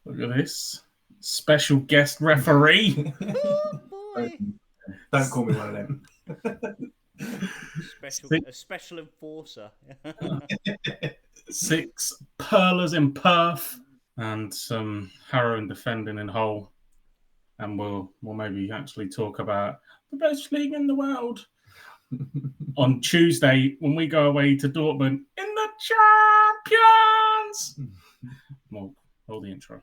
Look at this. Special guest referee. Oh, boy. Don't call me one of them. A special enforcer. 6 pearlers in Perth and some harrowing defending in Hull. And we'll maybe actually talk about the best league in the world on Tuesday when we go away to Dortmund in the Champions. Well, roll the intro.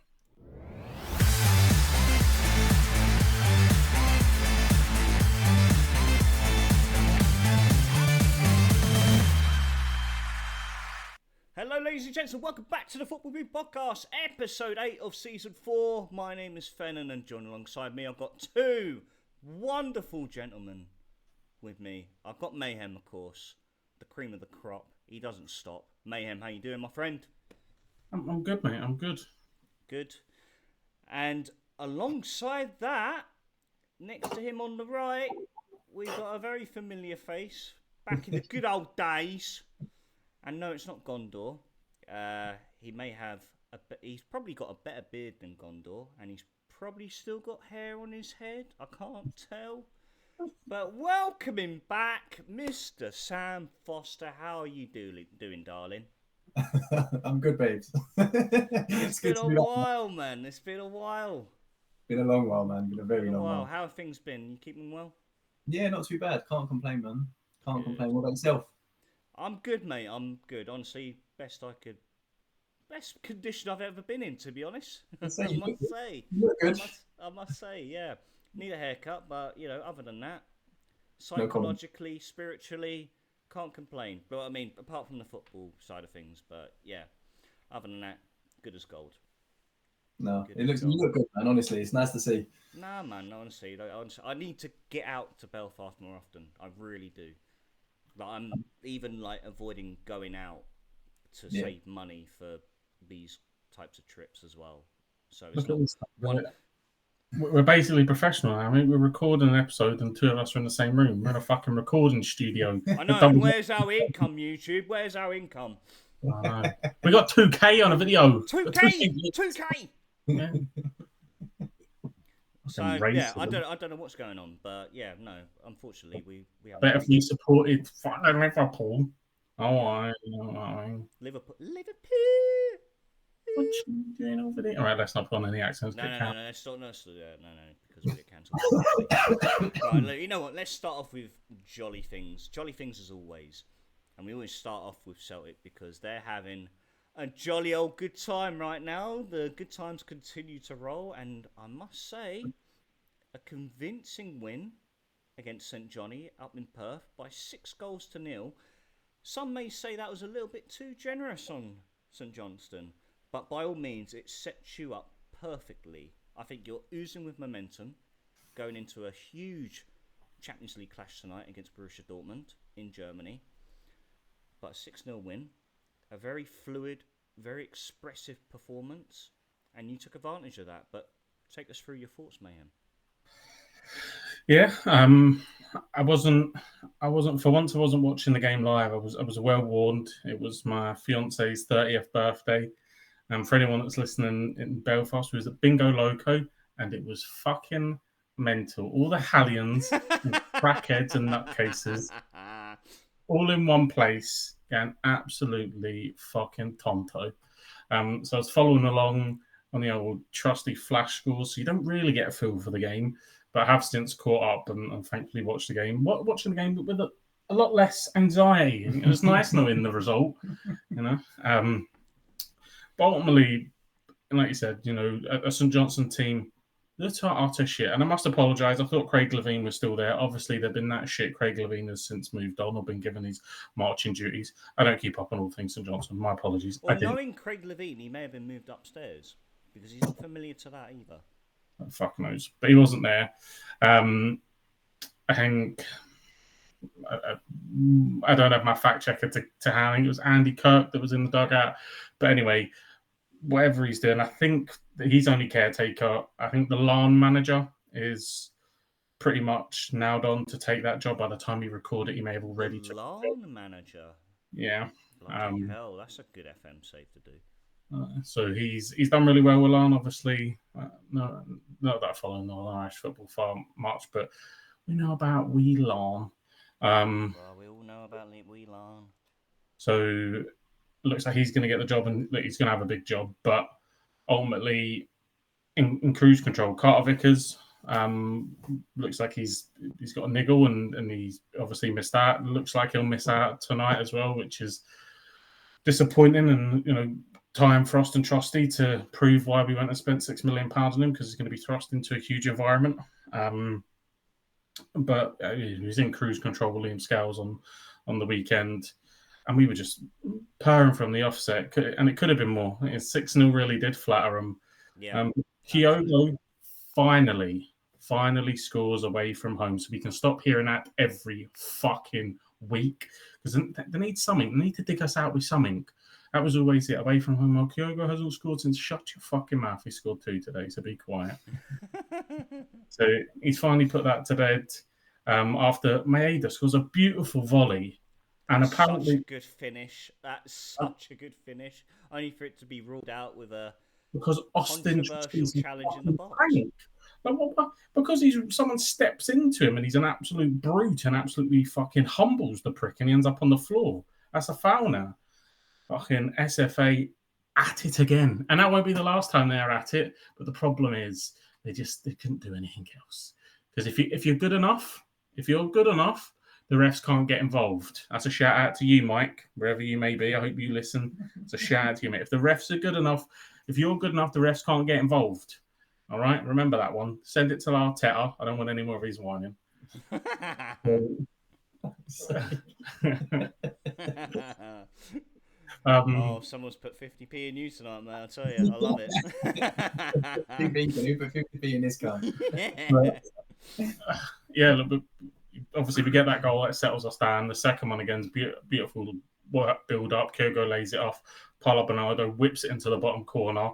Hello, ladies and gents, and welcome back to the footballpodcast, episode 8 of season 4. My name is Fennon, and joined alongside me, I've got two wonderful gentlemen with me. I've got Mayhem, of course, the cream of the crop. He doesn't stop. Mayhem, how you doing, my friend? I'm good, mate. I'm good. Good. And alongside that, next to him on the right, we've got a very familiar face. Back in the good old days. And no, it's not Gondor. He may have he's probably got a better beard than Gondor, and he's probably still got hair on his head. I can't tell. But welcoming back, Mr. Sam Foster. How are you doing, darling? I'm good, babes. It's been a while, man. It's been a while. Been a long while, man. Been a very long while. How have things been? You keeping well? Yeah, not too bad. Can't complain, man. Can't complain. What about yourself? I'm good, mate. I'm good. Honestly, best condition I've ever been in, to be honest. I must say. You look good. I must say, yeah. Need a haircut, but, other than that, psychologically, spiritually, can't complain. But, I mean, apart from the football side of things, but, yeah. Other than that, good as gold. No, you look good, man. Honestly, it's nice to see. Nah, man, honestly, I need to get out to Belfast more often. I really do. But I'm even avoiding going out to save money for these types of trips as well. So it's We're basically professional. I mean, we're recording an episode and two of us are in the same room. We're in a fucking recording studio. I know. And where's our income, YouTube? Where's our income? I know. We got 2K on a video. 2K. Yeah. So yeah, I don't know what's going on, but yeah, no. Unfortunately, we have. Better if you supported Liverpool. Liverpool. What you doing over there? All right, let's not put on any accents. No, because we get cancelled. Right, you know what? Let's start off with jolly things. Jolly things as always, and we always start off with Celtic because they're having a jolly old good time right now. The good times continue to roll, and I must say, a convincing win against St Johnny up in Perth by 6-0. Some may say that was a little bit too generous on St Johnstone, but by all means, it sets you up perfectly. I think you're oozing with momentum going into a huge Champions League clash tonight against Borussia Dortmund in Germany. But a 6-0 win. A very fluid, very expressive performance, and you took advantage of that. But take us through your thoughts, Mayhem. Yeah, I wasn't for once. I wasn't watching the game live. I was well warned. It was my fiance's 30th birthday, and for anyone that's listening in Belfast, we was at Bingo Loco, and it was fucking mental. All the Hallions, and crackheads, and nutcases, all in one place. And absolutely fucking tonto. So I was following along on the old trusty flash scores, so you don't really get a feel for the game, but I have since caught up and thankfully watched the game. Watching the game, but with a lot less anxiety. It was nice knowing the result, But ultimately, like you said, a St Johnstone team, they're utter shit. And I must apologise. I thought Craig Levein was still there. Obviously, they've been that shit. Craig Levein has since moved on or been given his marching duties. I don't keep up on all things St Johnstone. My apologies. Well, knowing Craig Levein, he may have been moved upstairs because he's not familiar to that either. Fuck knows. But he wasn't there. I think... I don't have my fact checker to hand. I think it was Andy Kirk that was in the dugout. But anyway... whatever he's doing, I think that he's only caretaker. I think the LAN manager is pretty much nailed on to take that job. By the time we record it, he may have already took LAN manager. Yeah. Bloody hell, that's a good FM save to do. So he's done really well with Larne. Obviously, no, not that I follow Northern Irish football far much, but we know about wee Larne. Well, we all know about wee Larne. So looks like he's going to get the job, and he's going to have a big job. But ultimately, in cruise control, Carter Vickers looks like he's got a niggle, and he's obviously missed out. Looks like he'll miss out tonight as well, which is disappointing. And time for Austin Trusty to prove why we went and spent £6 million on him, because he's going to be thrust into a huge environment. But he was in cruise control with Liam Scales on the weekend, and we were just purring from the offset, and it could have been more. 6-0 really did flatter him. Yeah. Kyogo finally scores away from home, so we can stop hearing that every fucking week, because they need something. They need to dig us out with something. That was always it, away from home. Well, Kyogo hasn't scored since. Shut your fucking mouth. He scored 2 today, so be quiet. So he's finally put that to bed after Maeda scores a beautiful volley. And apparently, such a good finish. That's such a good finish. Only for it to be ruled out with a because Austin controversial challenge in the box. Because someone steps into him and he's an absolute brute and absolutely fucking humbles the prick, and he ends up on the floor. That's a foul now. Fucking SFA at it again, and that won't be the last time they're at it. But the problem is they couldn't do anything else, because if you're good enough, the refs can't get involved. That's a shout out to you, Mike, wherever you may be. I hope you listen. It's a shout out to you, mate. If the refs are good enough, if you're good enough, the refs can't get involved. All right, remember that one. Send it to Arteta. I don't want any more of his whining. Someone's put 50p in you tonight, man. I tell you, I love it. Who put 50p in this guy? Yeah, look, obviously we get that goal, that settles us down. The second one again is beautiful work, build up. Kyogo lays it off. Paulo Bernardo whips it into the bottom corner.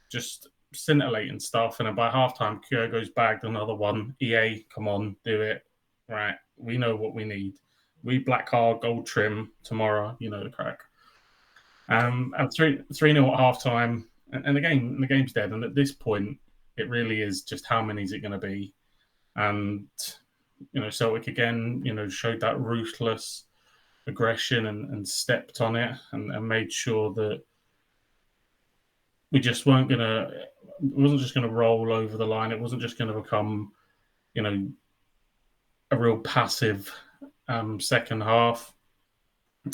Just scintillating stuff. And then by halftime, Kyogo's bagged another one. EA, come on, do it. Right, we know what we need. We black card, gold trim tomorrow. You know the crack. And 3-0 at halftime, and the game's dead. And at this point, it really is just how many is it going to be? And Celtic again, showed that ruthless aggression and stepped on it and made sure that we just weren't going to. It wasn't just going to roll over the line. It wasn't just going to become, a real passive second half.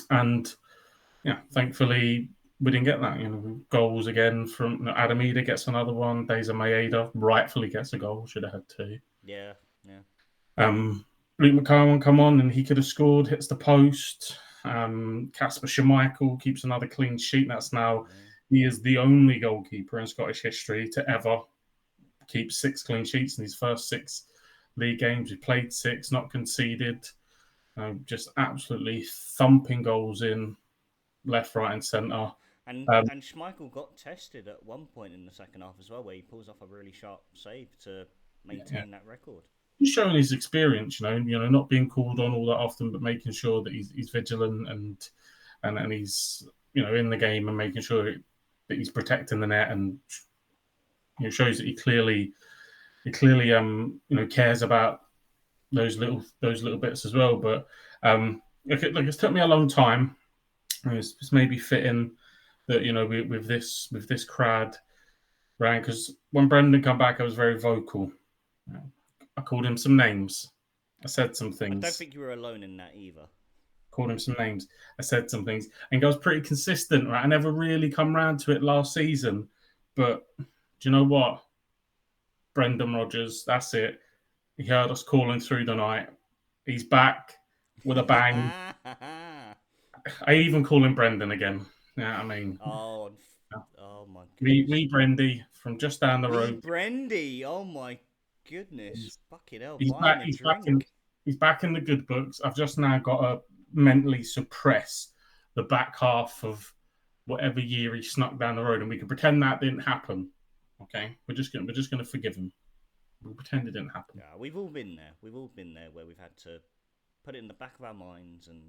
And thankfully we didn't get that. Goals again from Adam Eder gets another one. Deza Maeda rightfully gets a goal. Should have had 2. Yeah. Luke McCarwan come on and he could have scored. Hits the post. Kasper Schmeichel keeps another clean sheet. That's now he is the only goalkeeper in Scottish history to ever keep 6 clean sheets in his first 6 league games. He played 6, not conceded. Just absolutely thumping goals in left, right, and centre. And Schmeichel got tested at one point in the second half as well, where he pulls off a really sharp save to maintain that record. He's showing his experience, not being called on all that often, but making sure that he's vigilant and he's in the game and making sure that he's protecting the net, and shows that he clearly cares about those little bits as well. But it's took me a long time. It's maybe fitting that with this crowd, right? Because when Brendan come back, I was very vocal. I called him some names. I said some things. I don't think you were alone in that either. Called him some names. I said some things, and I was pretty consistent. Right, I never really come round to it last season, but do you know what? Brendan Rodgers, that's it. He heard us calling through the night. He's back with a bang. I even call him Brendan again. Yeah, I mean. Oh my goodness. Me Brendy from just down the road. Brendy, oh my goodness. Fucking hell. He's back in the good books. I've just now got to mentally suppress the back half of whatever year he snuck down the road, and we can pretend that didn't happen. Okay, we're just gonna forgive him. We'll pretend it didn't happen. Yeah, we've all been there. We've all been there where we've had to put it in the back of our minds and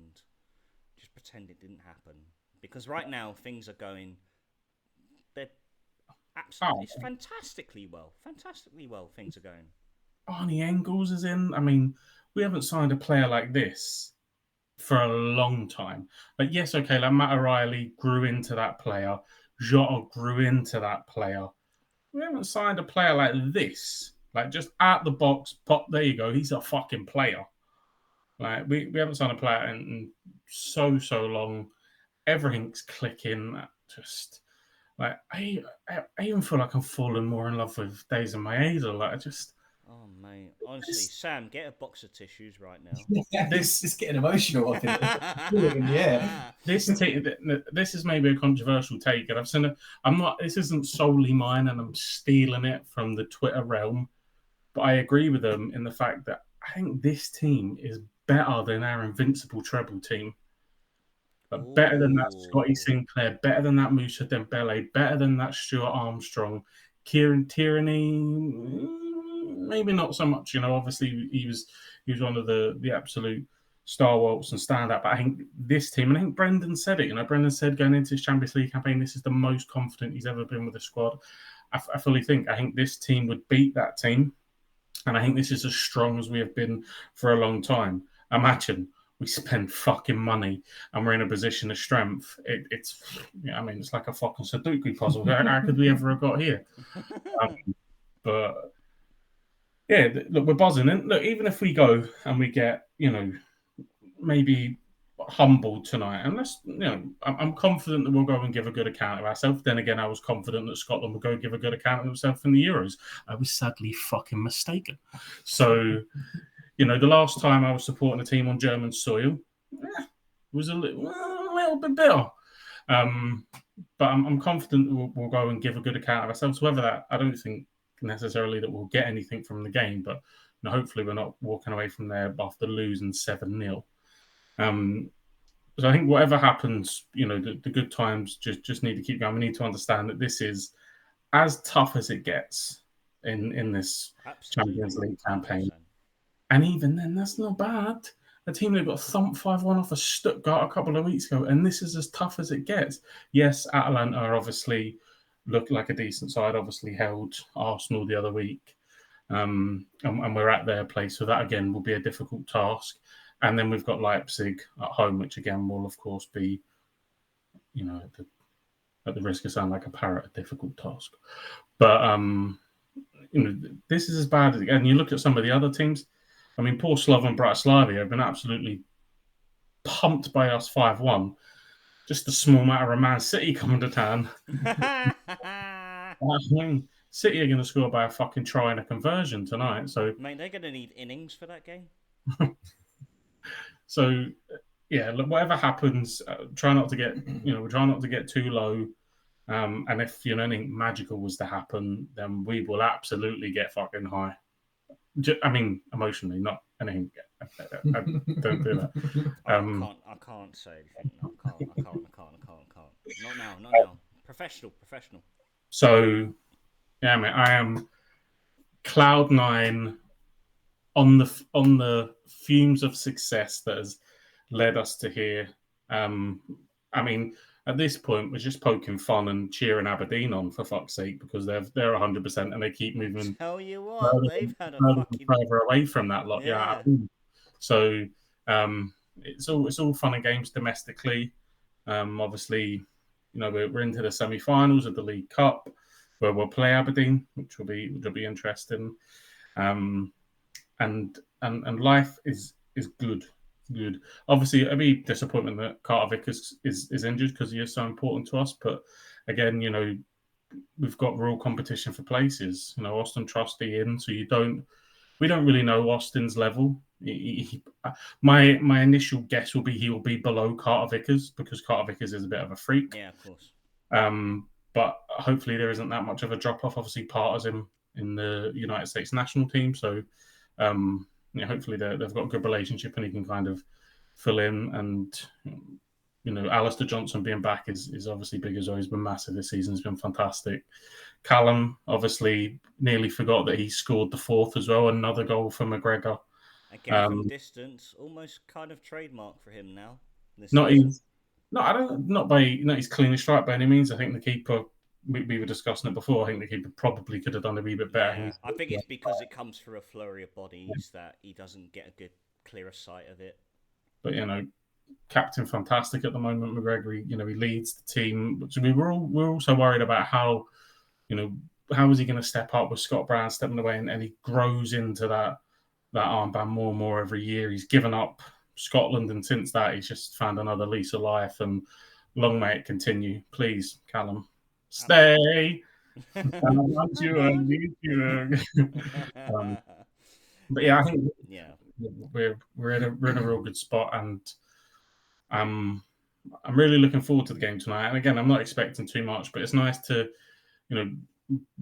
just pretend it didn't happen. Because right now things are going they're absolutely it's fantastically well things are going. Arnie Engels is in. I mean, we haven't signed a player like this for a long time. But yes, okay, like Matt O'Reilly grew into that player. Jota grew into that player. We haven't signed a player like this. Like, just out the box, pop, there you go. He's a fucking player. Like, we haven't signed a player in so long. Everything's clicking. Just, like, I even feel like I'm falling more in love with Days of Maeda. Like, I just... Oh, mate. Honestly, Sam, get a box of tissues right now. Yeah, this is getting emotional. I think. Yeah. This is maybe a controversial take, and I've seen it. I'm not. This isn't solely mine, and I'm stealing it from the Twitter realm. But I agree with them in the fact that I think this team is better than our invincible treble team. But better than that Scotty Sinclair, better than that Moussa Dembele, better than that Stuart Armstrong, Kieran Tierney. Maybe not so much. Obviously he was one of the absolute stalwarts and stand-up. But I think this team, and I think Brendan said it. Brendan said going into his Champions League campaign, this is the most confident he's ever been with the squad. I fully think. I think this team would beat that team, and I think this is as strong as we have been for a long time. Imagine we spend fucking money and we're in a position of strength. It's like a fucking Sudoku puzzle. How could we ever have got here? But yeah, look, we're buzzing. And look, even if we go and we get, maybe humbled tonight, and I'm confident that we'll go and give a good account of ourselves. Then again, I was confident that Scotland would go give a good account of themselves in the Euros. I was sadly fucking mistaken. So, the last time I was supporting a team on German soil, was a little bit bitter. But I'm confident that we'll go and give a good account of ourselves. Whether that, I don't think necessarily that we'll get anything from the game, but hopefully we're not walking away from there after losing 7-0. So I think whatever happens, the good times just need to keep going. We need to understand that this is as tough as it gets in this Champions League campaign. 100%. And even then, that's not bad. A team that got thumped 5-1 off of Stuttgart a couple of weeks ago, and this is as tough as it gets. Yes, Atalanta obviously looked like a decent side, obviously held Arsenal the other week. And we're at their place, so that, again, will be a difficult task. And then we've got Leipzig at home, which, again, will, of course, be, at the risk of sounding like a parrot, a difficult task. But, this is as bad as it gets. And you look at some of the other teams. I mean, poor Slovan Bratislava have been absolutely pumped by us 5-1. Just a small matter of Man City coming to town. I mean, City are going to score by a fucking try and a conversion tonight. So, mate, they're going to need innings for that game. So, yeah, look, whatever happens, try not to get, try not to get too low. And if anything magical was to happen, then we will absolutely get fucking high. I mean, emotionally, not anything. I don't do that. I can't say anything. No, I can't. Not now. Professional. So, yeah, mate, I am cloud nine on the fumes of success that has led us to here. I mean, at this point, we're just poking fun and cheering Aberdeen on, for fuck's sake, because they're 100% and they keep moving. Tell you what, they've had a fucking further away from that lot. Yeah. So it's all fun and games domestically. Obviously, we're into the semi-finals of the League Cup, where we'll play Aberdeen, which will be interesting. And life is good. Good. Obviously, it'd be disappointment that Carter Vickers is injured because he is so important to us. But again, we've got real competition for places. Austin Trusty in, so we don't really know Austin's level. My initial guess will be he will be below Carter Vickers because Carter Vickers is a bit of a freak. Yeah, of course. But hopefully there isn't that much of a drop off. Obviously, Parter's in the United States national team, so. Hopefully they've got a good relationship and he can kind of fill in. And Alistair Johnson being back is obviously big as well. He's been massive this season. He's been fantastic. Callum obviously nearly forgot that he scored the fourth as well. Another goal for McGregor. Again, from distance, almost kind of trademark for him now. He's clean strike by any means. I think the keeper we were discussing it before. I think the keeper probably could have done a wee bit better. Yeah, I think it's because it comes through a flurry of bodies that he doesn't get a good, clearer sight of it. But captain fantastic at the moment, McGregor. He leads the team. So we're also worried about how is he going to step up with Scott Brown stepping away, and he grows into that armband more and more every year. He's given up Scotland, and since that, he's just found another lease of life. And long may it continue. Please, Callum, stay. I want you. I need you. But yeah, I think we're in a real good spot, and I'm really looking forward to the game tonight. And again, I'm not expecting too much, but it's nice to,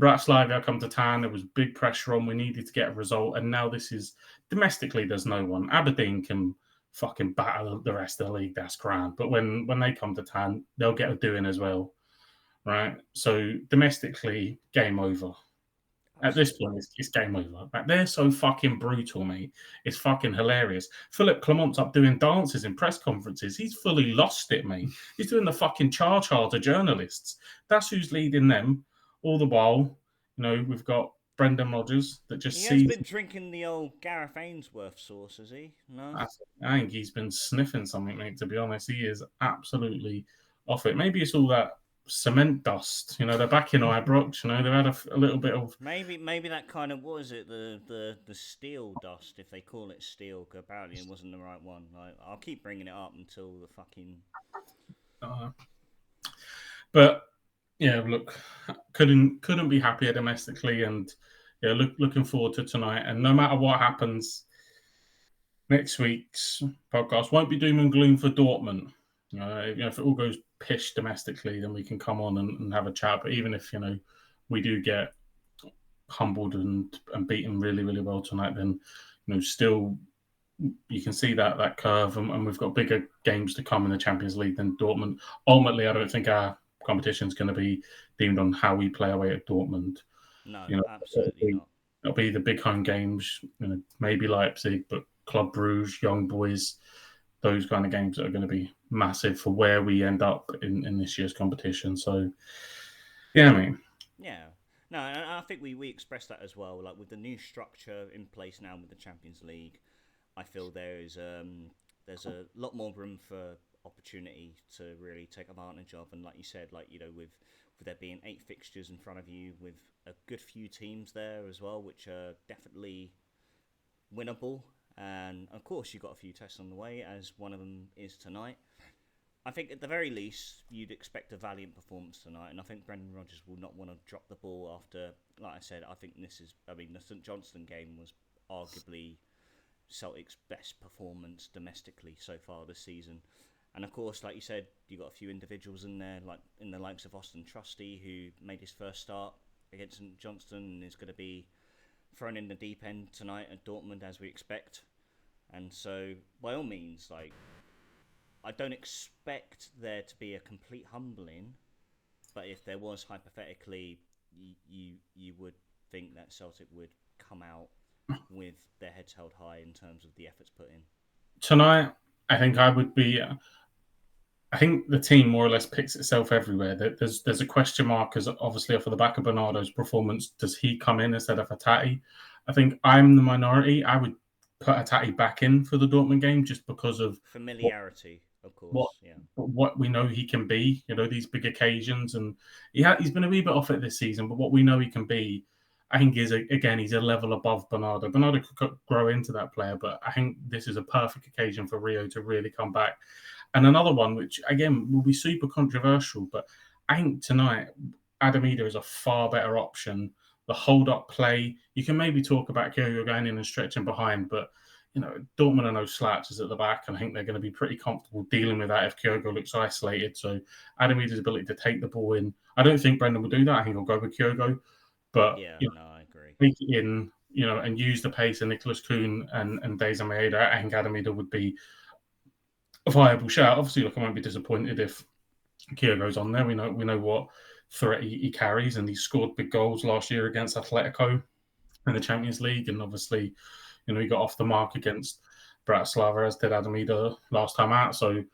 Bratislava come to town. There was big pressure on. We needed to get a result, and now this is domestically. There's no one. Aberdeen can fucking battle the rest of the league. That's grand. But when they come to town, they'll get a doing as well, right? So domestically, game over. At this point, it's game over. Like, they're so fucking brutal, mate. It's fucking hilarious. Philip Clement's up doing dances in press conferences. He's fully lost it, mate. He's doing the fucking to journalists. That's who's leading them. All the while, we've got Brendan Rodgers that just He has been drinking the old Gareth Ainsworth sauce, has he? No? I think he's been sniffing something, mate, to be honest. He is absolutely off it. Maybe it's all that cement dust. They're back in Ibrox. They've had a little bit of maybe that kind of, what is it, the steel dust, if they call it steel. Apparently it wasn't the right one. I'll keep bringing it up until the fucking but yeah, look, couldn't be happier domestically, and yeah, looking forward to tonight. And no matter what happens, next week's podcast won't be doom and gloom for Dortmund. If it all goes pish domestically, then we can come on and have a chat. But even if we do get humbled and beaten really, really well tonight, then still you can see that curve, and we've got bigger games to come in the Champions League than Dortmund. Ultimately, I don't think our competition is going to be deemed on how we play away at Dortmund. No, absolutely not. It'll be the big home games, maybe Leipzig, but Club Brugge, Young Boys, those kind of games that are going to be massive for where we end up in this year's competition. So, yeah, I mean. Yeah. No, and I think we expressed that as well. Like, with the new structure in place now with the Champions League, I feel there's a lot more room for opportunity to really take advantage of. And like you said, with there being 8 fixtures in front of you, with a good few teams there as well, which are definitely winnable. And of course, you've got a few tests on the way, as one of them is tonight. I think at the very least, you'd expect a valiant performance tonight, and I think Brendan Rodgers will not want to drop the ball after, like I said, the St Johnstone game was arguably Celtic's best performance domestically so far this season. And of course, like you said, you've got a few individuals in there, like in the likes of Austin Trusty, who made his first start against St Johnstone and is going to be thrown in the deep end tonight at Dortmund, as we expect. And so, by all means, I don't expect there to be a complete humbling, but if there was, hypothetically, you would think that Celtic would come out with their heads held high in terms of the efforts put in. Tonight, I think I would be. I think the team more or less picks itself everywhere. There's a question mark, as obviously off of the back of Bernardo's performance. Does he come in instead of Hatate? I think I'm the minority. I would put Hatate back in for the Dortmund game just because of familiarity, of course. What we know he can be, these big occasions, and he's been a wee bit off it this season. But what we know he can be, I think, he's a level above Bernardo. Bernardo could grow into that player, but I think this is a perfect occasion for Rio to really come back. And another one, which again will be super controversial, but I think tonight Adamida is a far better option. The hold-up play, you can maybe talk about Kyogo going in and stretching behind, but Dortmund are no slouches at the back, and I think they're going to be pretty comfortable dealing with that if Kyogo looks isolated. So Adamida's ability to take the ball in, I don't think Brendan will do that. I think he'll go with Kyogo, but I agree. Take it in, and use the pace of Nicholas Kuhn and Deza Maeda. I think Adamida would be a viable shout. Obviously, I won't be disappointed if Kyogo's on there. We know what threat he carries, and he scored big goals last year against Atletico in the Champions League, and obviously, he got off the mark against Bratislava, as did Adamida last time out. So,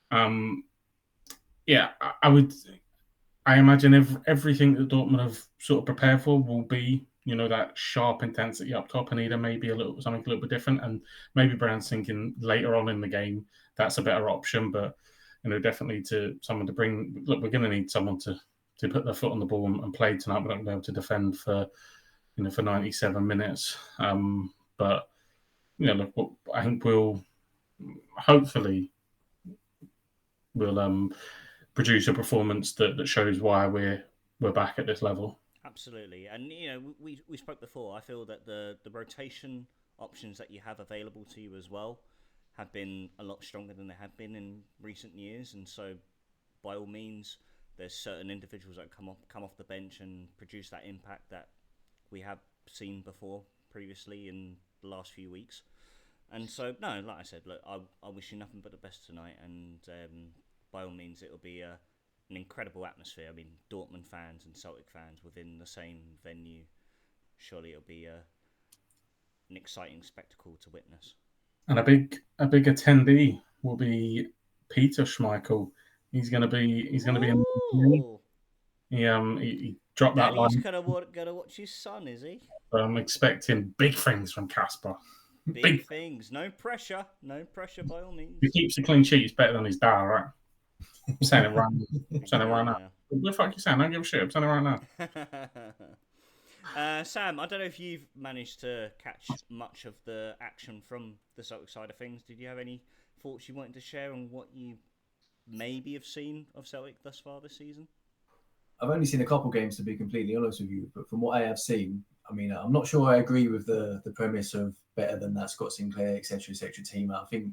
I I imagine everything that Dortmund have sort of prepared for will be, that sharp intensity up top, and either maybe something a little bit different. And maybe Brown's thinking later on in the game that's a better option, but definitely someone to bring. Look, we're going to need someone to put their foot on the ball and play tonight. We're not going to be able to defend for 97 minutes. But look, I think we'll produce a performance that shows why we're back at this level. Absolutely, and we spoke before. I feel that the rotation options that you have available to you as well have been a lot stronger than they have been in recent years, and so by all means, there's certain individuals that come off the bench and produce that impact that we have seen before previously in the last few weeks. And so, no, like I said, look, I wish you nothing but the best tonight, and by all means, it'll be an incredible atmosphere. I mean, Dortmund fans and Celtic fans within the same venue. Surely it'll be an exciting spectacle to witness. And a big attendee will be Peter Schmeichel. He's going to be in. He dropped that line. He's gonna watch his son, is he? I'm expecting big things from Casper. Big things. No pressure by all means. He keeps a clean sheet. He's better than his dad, right? I'm saying it right now. What the fuck you saying? I don't give a shit. I'm saying it right now. Sam, I don't know if you've managed to catch much of the action from the Celtic side of things. Did you have any thoughts you wanted to share on what you maybe have seen of Celtic thus far this season? I've only seen a couple games, to be completely honest with you, but from what I have seen, I mean, I'm not sure I agree with the premise of better than that Scott Sinclair, etc., team. I think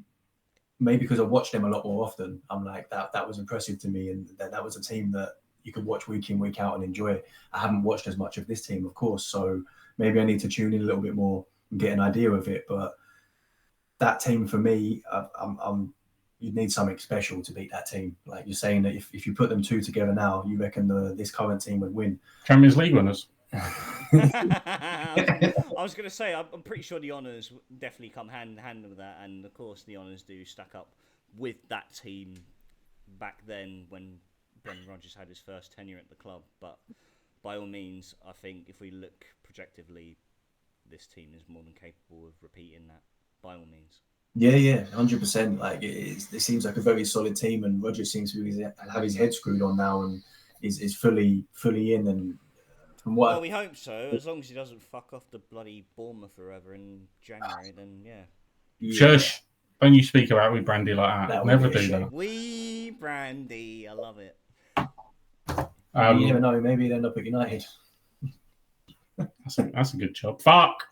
maybe because I've watched them a lot more often, I'm like, that was impressive to me, and that was a team that you could watch week in, week out and enjoy. I haven't watched as much of this team, of course, so maybe I need to tune in a little bit more and get an idea of it. But that team, for me, you'd need something special to beat that team. Like you're saying that if you put them two together now, you reckon this current team would win. Champions League winners. I was going to say, I'm pretty sure the honours definitely come hand in hand with that, and of course the honours do stack up with that team back then when Brendan Rodgers had his first tenure at the club. But by all means, I think if we look projectively, this team is more than capable of repeating that, by all means. Yeah, 100%. Like it seems like a very solid team, and Rodgers seems to have his head screwed on now and is fully in. And from what we hope so. As long as he doesn't fuck off the bloody Bournemouth forever in January, then yeah. Shush! Don't you speak about we Brandy like that. Never do that. We Brandy, I love it. You never know. Maybe he'll end up at United. That's a good job. Fuck.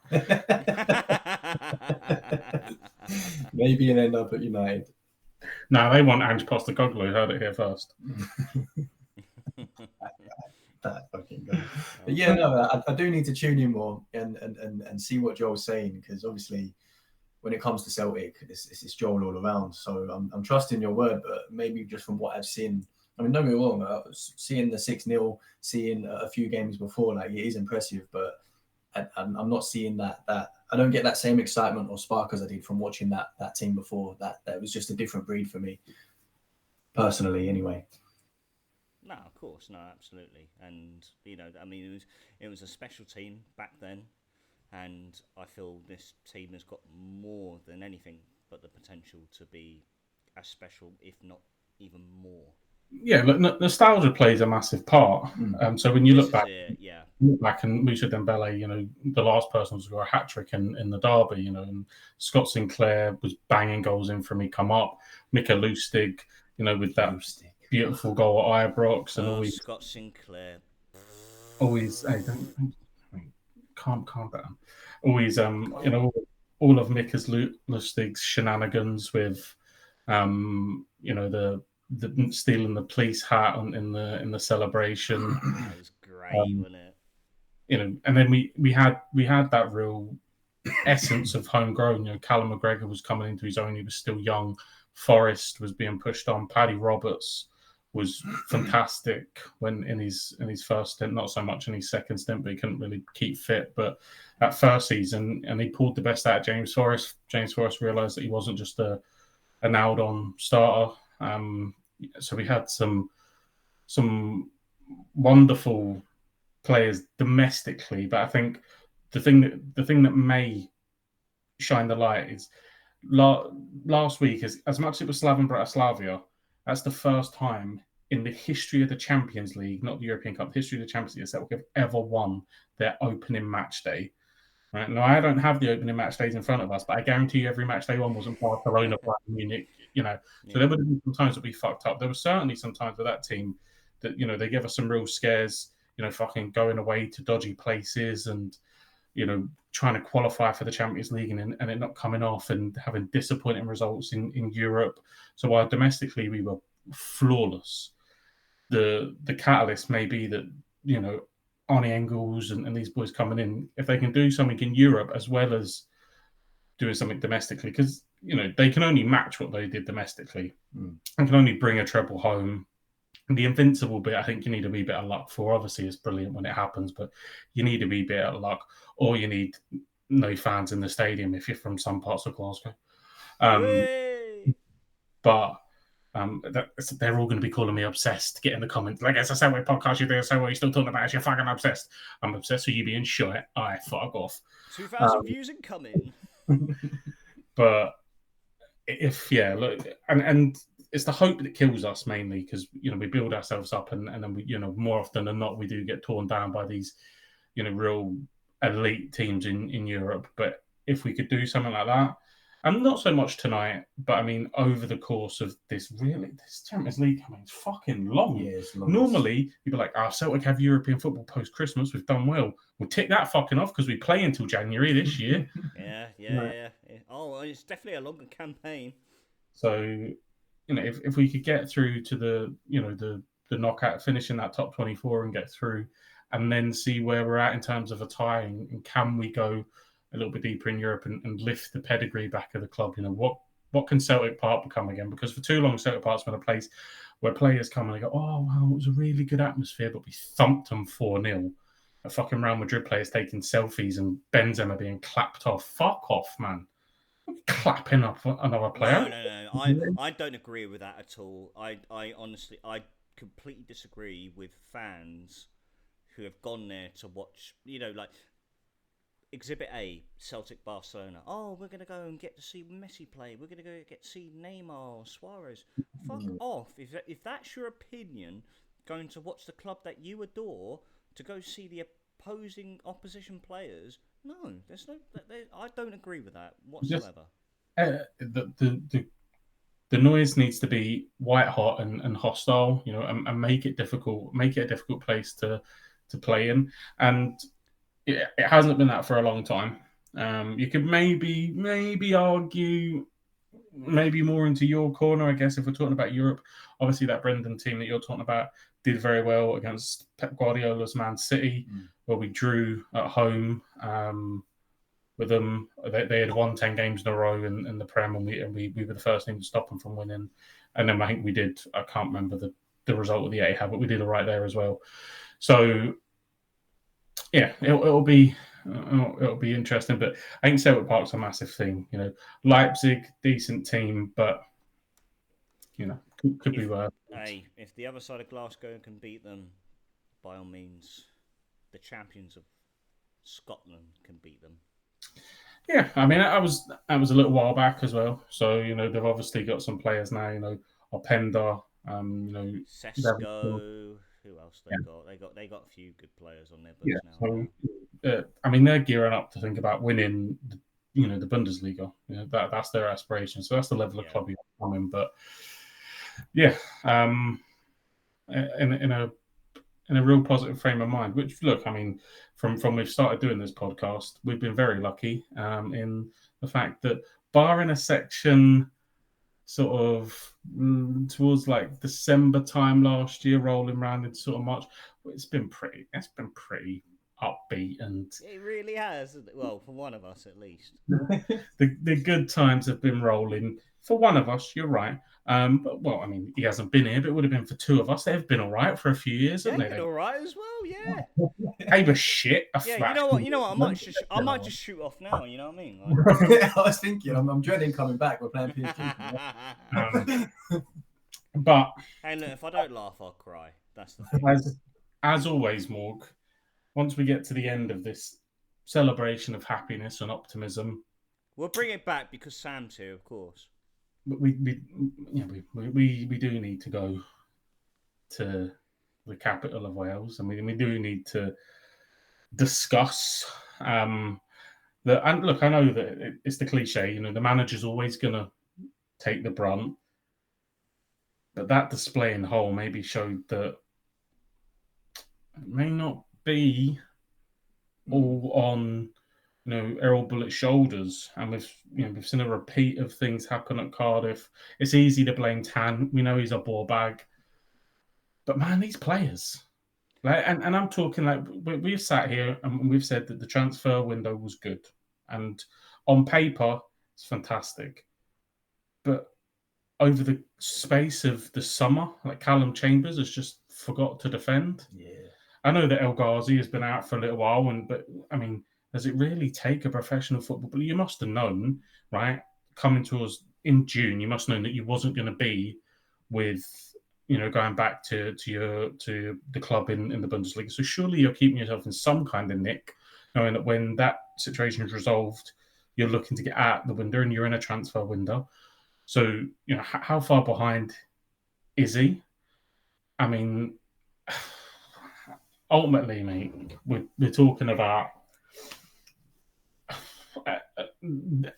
Maybe he'll end up at United. No, they want Ange Postecoglou. Heard it here first. That fucking guy. But yeah, no, I do need to tune in more and see what Joel's saying, because obviously when it comes to Celtic, it's Joel all around. So I'm trusting your word, but maybe just from what I've seen. I mean, don't get me wrong, seeing the 6-0, seeing a few games before, like, it is impressive, but I'm not seeing that. I don't get that same excitement or spark as I did from watching that team before. That was just a different breed for me, personally, anyway. No, of course, no, absolutely. And, I mean, it was a special team back then, and I feel this team has got more than anything but the potential to be as special, if not even more. Yeah, look, nostalgia plays a massive part. So when you look back, and Moussa Dembele, the last person to score a hat trick in the derby, and Scott Sinclair was banging goals in from he come up. Mika Lustig, with that beautiful goal at Ibrox, and always Scott Sinclair. Always, hey, don't calm down. Always, all of Mika Lustig's shenanigans with, the stealing the police hat in the celebration. That was great, wasn't it? And then we had that real essence of homegrown. Callum McGregor was coming into his own. He was still young. Forrest was being pushed on. Paddy Roberts was fantastic when in his first stint, not so much in his second stint, but he couldn't really keep fit. But that first season, and he pulled the best out of James Forrest. James Forrest realised that he wasn't just a nailed-on starter. So we had some wonderful players domestically, but I think the thing that may shine the light is last week, as much as it was Slaven Bratislava, that's the first time in the history of the Champions League, not the European Cup, the history of the Champions League, Celtic have ever won their opening match day. Right now, I don't have the opening match days in front of us, but I guarantee you every match day one wasn't Barcelona, Bayern Munich, So there would have been some times that we fucked up. There were certainly some times with that team that, they gave us some real scares, fucking going away to dodgy places and, trying to qualify for the Champions League and it not coming off and having disappointing results in Europe. So while domestically we were flawless, the catalyst may be that, Arnie Engels and these boys coming in, if they can do something in Europe as well as doing something domestically, because, they can only match what they did domestically and can only bring a treble home. The invincible bit, I think you need a wee bit of luck for. Obviously, it's brilliant when it happens, but you need a wee bit of luck, or you need no fans in the stadium if you're from some parts of Glasgow. But they're all going to be calling me obsessed. Get in the comments. Like, it's a Celtic podcast you do, so what are you still talking about? You're fucking obsessed. I'm obsessed with you being shit. I fuck off. 2,000 views incoming. But look, and it's the hope that kills us mainly because, we build ourselves up and then we, more often than not, we do get torn down by these, real elite teams in Europe. But if we could do something like that, and not so much tonight, but I mean, over the course of this Champions League, it's fucking long. Yeah, it's long. Normally, you'd be like, Celtic have European football post-Christmas. We've done well. We'll tick that fucking off because we play until January this year. Yeah. Oh, it's definitely a longer campaign. So, if we could get through to the knockout, finish in that top 24 and get through, and then see where we're at in terms of a tie, and can we go a little bit deeper in Europe and lift the pedigree back of the club? What can Celtic Park become again? Because for too long, Celtic Park's been a place where players come and they go, oh, wow, it was a really good atmosphere, but we thumped them 4-0. A fucking Real Madrid players taking selfies and Benzema being clapped off. Fuck off, man. Clapping up another player. No. I don't agree with that at all. I honestly, I completely disagree with fans who have gone there to watch, like Exhibit A, Celtic Barcelona. Oh, we're going to go and get to see Messi play. We're going to go get to see Neymar, Suarez. Fuck off. If that's your opinion, going to watch the club that you adore, to go see the opposition players, no, there's no. I don't agree with that whatsoever. The noise needs to be white hot and hostile, and make it difficult. Make it a difficult place to play in, and it hasn't been that for a long time. You could maybe argue maybe more into your corner, I guess, if we're talking about Europe. Obviously, that Brendan team that you're talking about did very well against Pep Guardiola's Man City, where we drew at home with them. They had won 10 games in a row in the Prem, and we were the first team to stop them from winning. And then I think we did, I can't remember the result of the Etihad, but we did all right there as well. So, yeah, it'll be interesting. But I think Celtic Park's a massive thing. Leipzig, decent team, but could be worse. Hey, if the other side of Glasgow can beat them, by all means, the champions of Scotland can beat them. Yeah, I mean that was a little while back as well. So they've obviously got some players now. Openda, Sesko. Who else they got? They got a few good players on their books now. So, I mean, they're gearing up to think about winning, the Bundesliga. That's their aspiration. So that's the level of club you're coming. But yeah, in a real positive frame of mind. Which, look, I mean, from we've started doing this podcast, we've been very lucky in the fact that, barring a section sort of towards like December time last year, rolling around into sort of March, it's been pretty upbeat, and it really has. Well, for one of us at least. the good times have been rolling for one of us. You're right. But well, I mean, he hasn't been here, but it would have been for two of us. They've been all right for a few years, haven't they? They've been all right as well, yeah. They were shit. Yeah, you know what? I might just shoot off now. You know what I mean? I was thinking, I'm dreading coming back. We're playing PSG. But hey, look, if I don't laugh, I'll cry. That's the thing. as always, Morg, once we get to the end of this celebration of happiness and optimism, We'll bring it back because Sam's here, of course. we do need to go to the capital of Wales. I mean, we do need to discuss and look, I know that it's the cliche, the manager's always going to take the brunt, but that display in Hull maybe showed that it may not be all on Errol Bullett's shoulders, and we've seen a repeat of things happen at Cardiff. It's easy to blame Tan. We know he's a ball bag, but man, these players. And I'm talking like we've sat here and we've said that the transfer window was good. And on paper, it's fantastic. But over the space of the summer, like Callum Chambers has just forgot to defend. Yeah. I know that El Ghazi has been out for a little while, but I mean, does it really take a professional football? But you must have known, right? Coming to us in June, you must have known that you wasn't going to be with going back to the club in the Bundesliga. So surely you're keeping yourself in some kind of nick, knowing that when that situation is resolved, you're looking to get out the window and you're in a transfer window. So, how far behind is he? I mean, ultimately, mate, we're talking about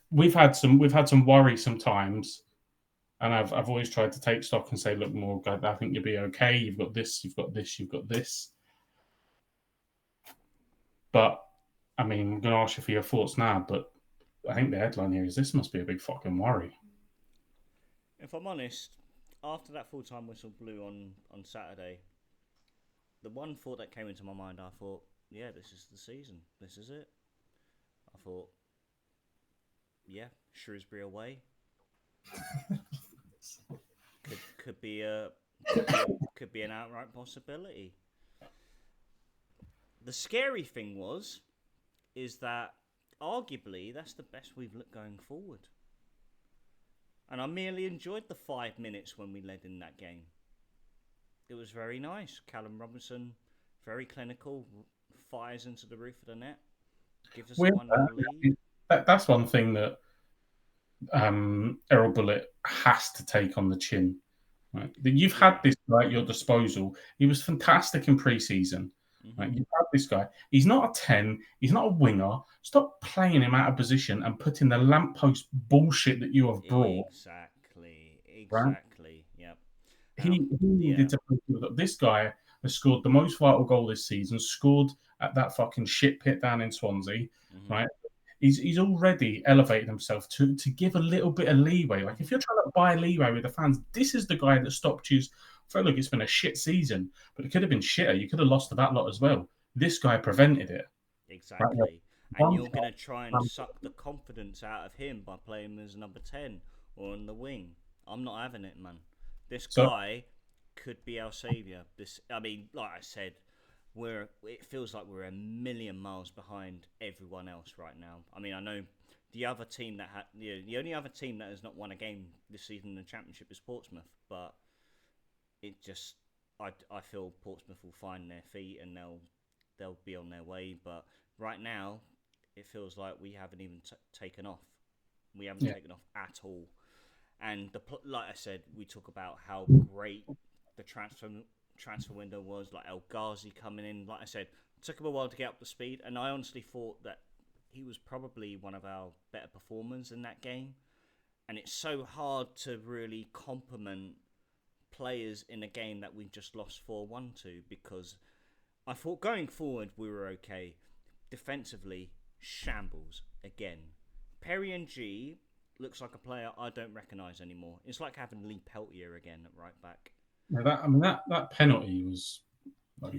we've had some worry sometimes. And I've always tried to take stock and say, look, Morg, I think you'll be okay. You've got this, you've got this, you've got this. But, I mean, I'm going to ask you for your thoughts now, but I think the headline here is this must be a big fucking worry. If I'm honest, after that full-time whistle blew on Saturday, the one thought that came into my mind, I thought, yeah, this is the season. This is it. I thought, yeah, Shrewsbury away. Could be an outright possibility. The scary thing is that arguably that's the best we've looked going forward. And I merely enjoyed the 5 minutes when we led in that game. It was very nice. Callum Robinson, very clinical, fires into the roof of the net, gives us a 1-0 lead. That's one thing that Errol Bullett has to take on the chin. Right? You've had this guy at your disposal. He was fantastic in pre-season. Mm-hmm. Right? You've had this guy. He's not a 10. He's not a winger. Stop playing him out of position and putting the lamppost bullshit that you have brought. Exactly. Right? Yep. He needed to. This guy has scored the most vital goal this season. Scored at that fucking shit pit down in Swansea. Mm-hmm. Right? He's already elevated himself to give a little bit of leeway. Like, if you're trying to buy leeway with the fans, this is the guy that stopped you. Look, it's been a shit season, but it could have been shitter. You could have lost to that lot as well. This guy prevented it. Exactly. Right? And you're going to try and suck the confidence out of him by playing him as number 10 or on the wing. I'm not having it, man. This guy could be our saviour. Like I said, it feels like we're a million miles behind everyone else right now. I mean, I know the other team the only other team that has not won a game this season in the Championship is Portsmouth, but it just, I feel Portsmouth will find their feet and they'll be on their way. But right now, it feels like we haven't even taken off. We haven't taken off at all. And like I said, we talk about how great the transfer window was, like El Ghazi coming in. Like I said, it took him a while to get up to speed, and I honestly thought that he was probably one of our better performers in that game. And it's so hard to really compliment players in a game that we just lost 4-1 to, because I thought going forward we were okay. Defensively, shambles again. Perry and G looks like a player I don't recognise anymore. It's like having Lee Peltier again at right back. That penalty was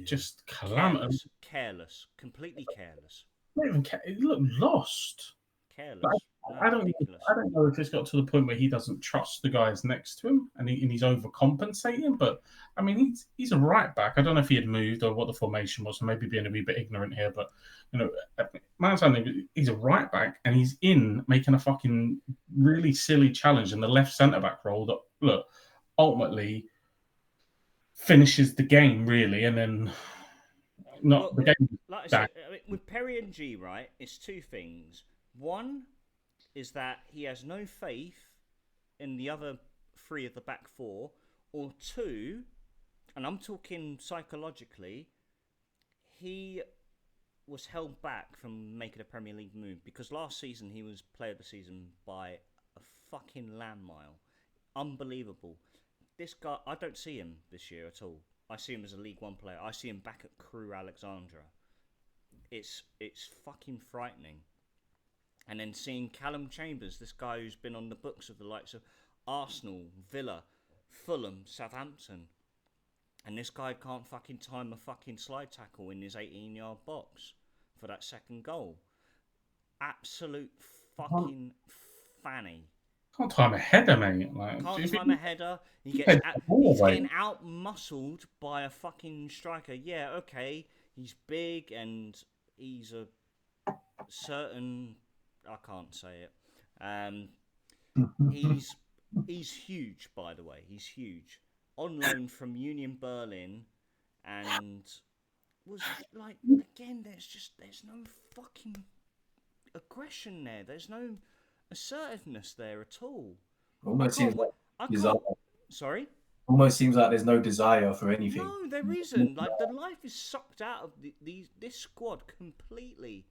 just calamitous. Careless, completely careless. It looked lost. Careless. I don't know if it's got to the point where he doesn't trust the guys next to him and he's overcompensating. But I mean, he's a right back. I don't know if he had moved or what the formation was. I may be being a wee bit ignorant here, but my understanding, he's a right back and he's in making a fucking really silly challenge in the left centre back role that ultimately finishes the game really, and then not the game. Like I said, with Perry and G, right, it's two things. One is that he has no faith in the other three of the back four, or two, and I'm talking psychologically, he was held back from making a Premier League move because last season he was player of the season by a fucking land mile. Unbelievable. This guy, I don't see him this year at all. I see him as a League One player. I see him back at Crewe Alexandra. It's fucking frightening. And then seeing Callum Chambers, this guy who's been on the books of the likes of Arsenal, Villa, Fulham, Southampton, and this guy can't fucking time a fucking slide tackle in his 18-yard box for that second goal. Absolute fucking fanny. Can't time a header, mate. Like, Can't time a header. He's getting out-muscled by a fucking striker. Yeah, okay, he's big and he's a certain... I can't say it. He's huge, by the way. He's huge. On loan from Union Berlin, and was like, again, there's no fucking aggression there. There's no assertiveness there at all. Almost seems like desire. Sorry? Almost seems like there's no desire for anything. No, there isn't. Like, the life is sucked out of this squad completely.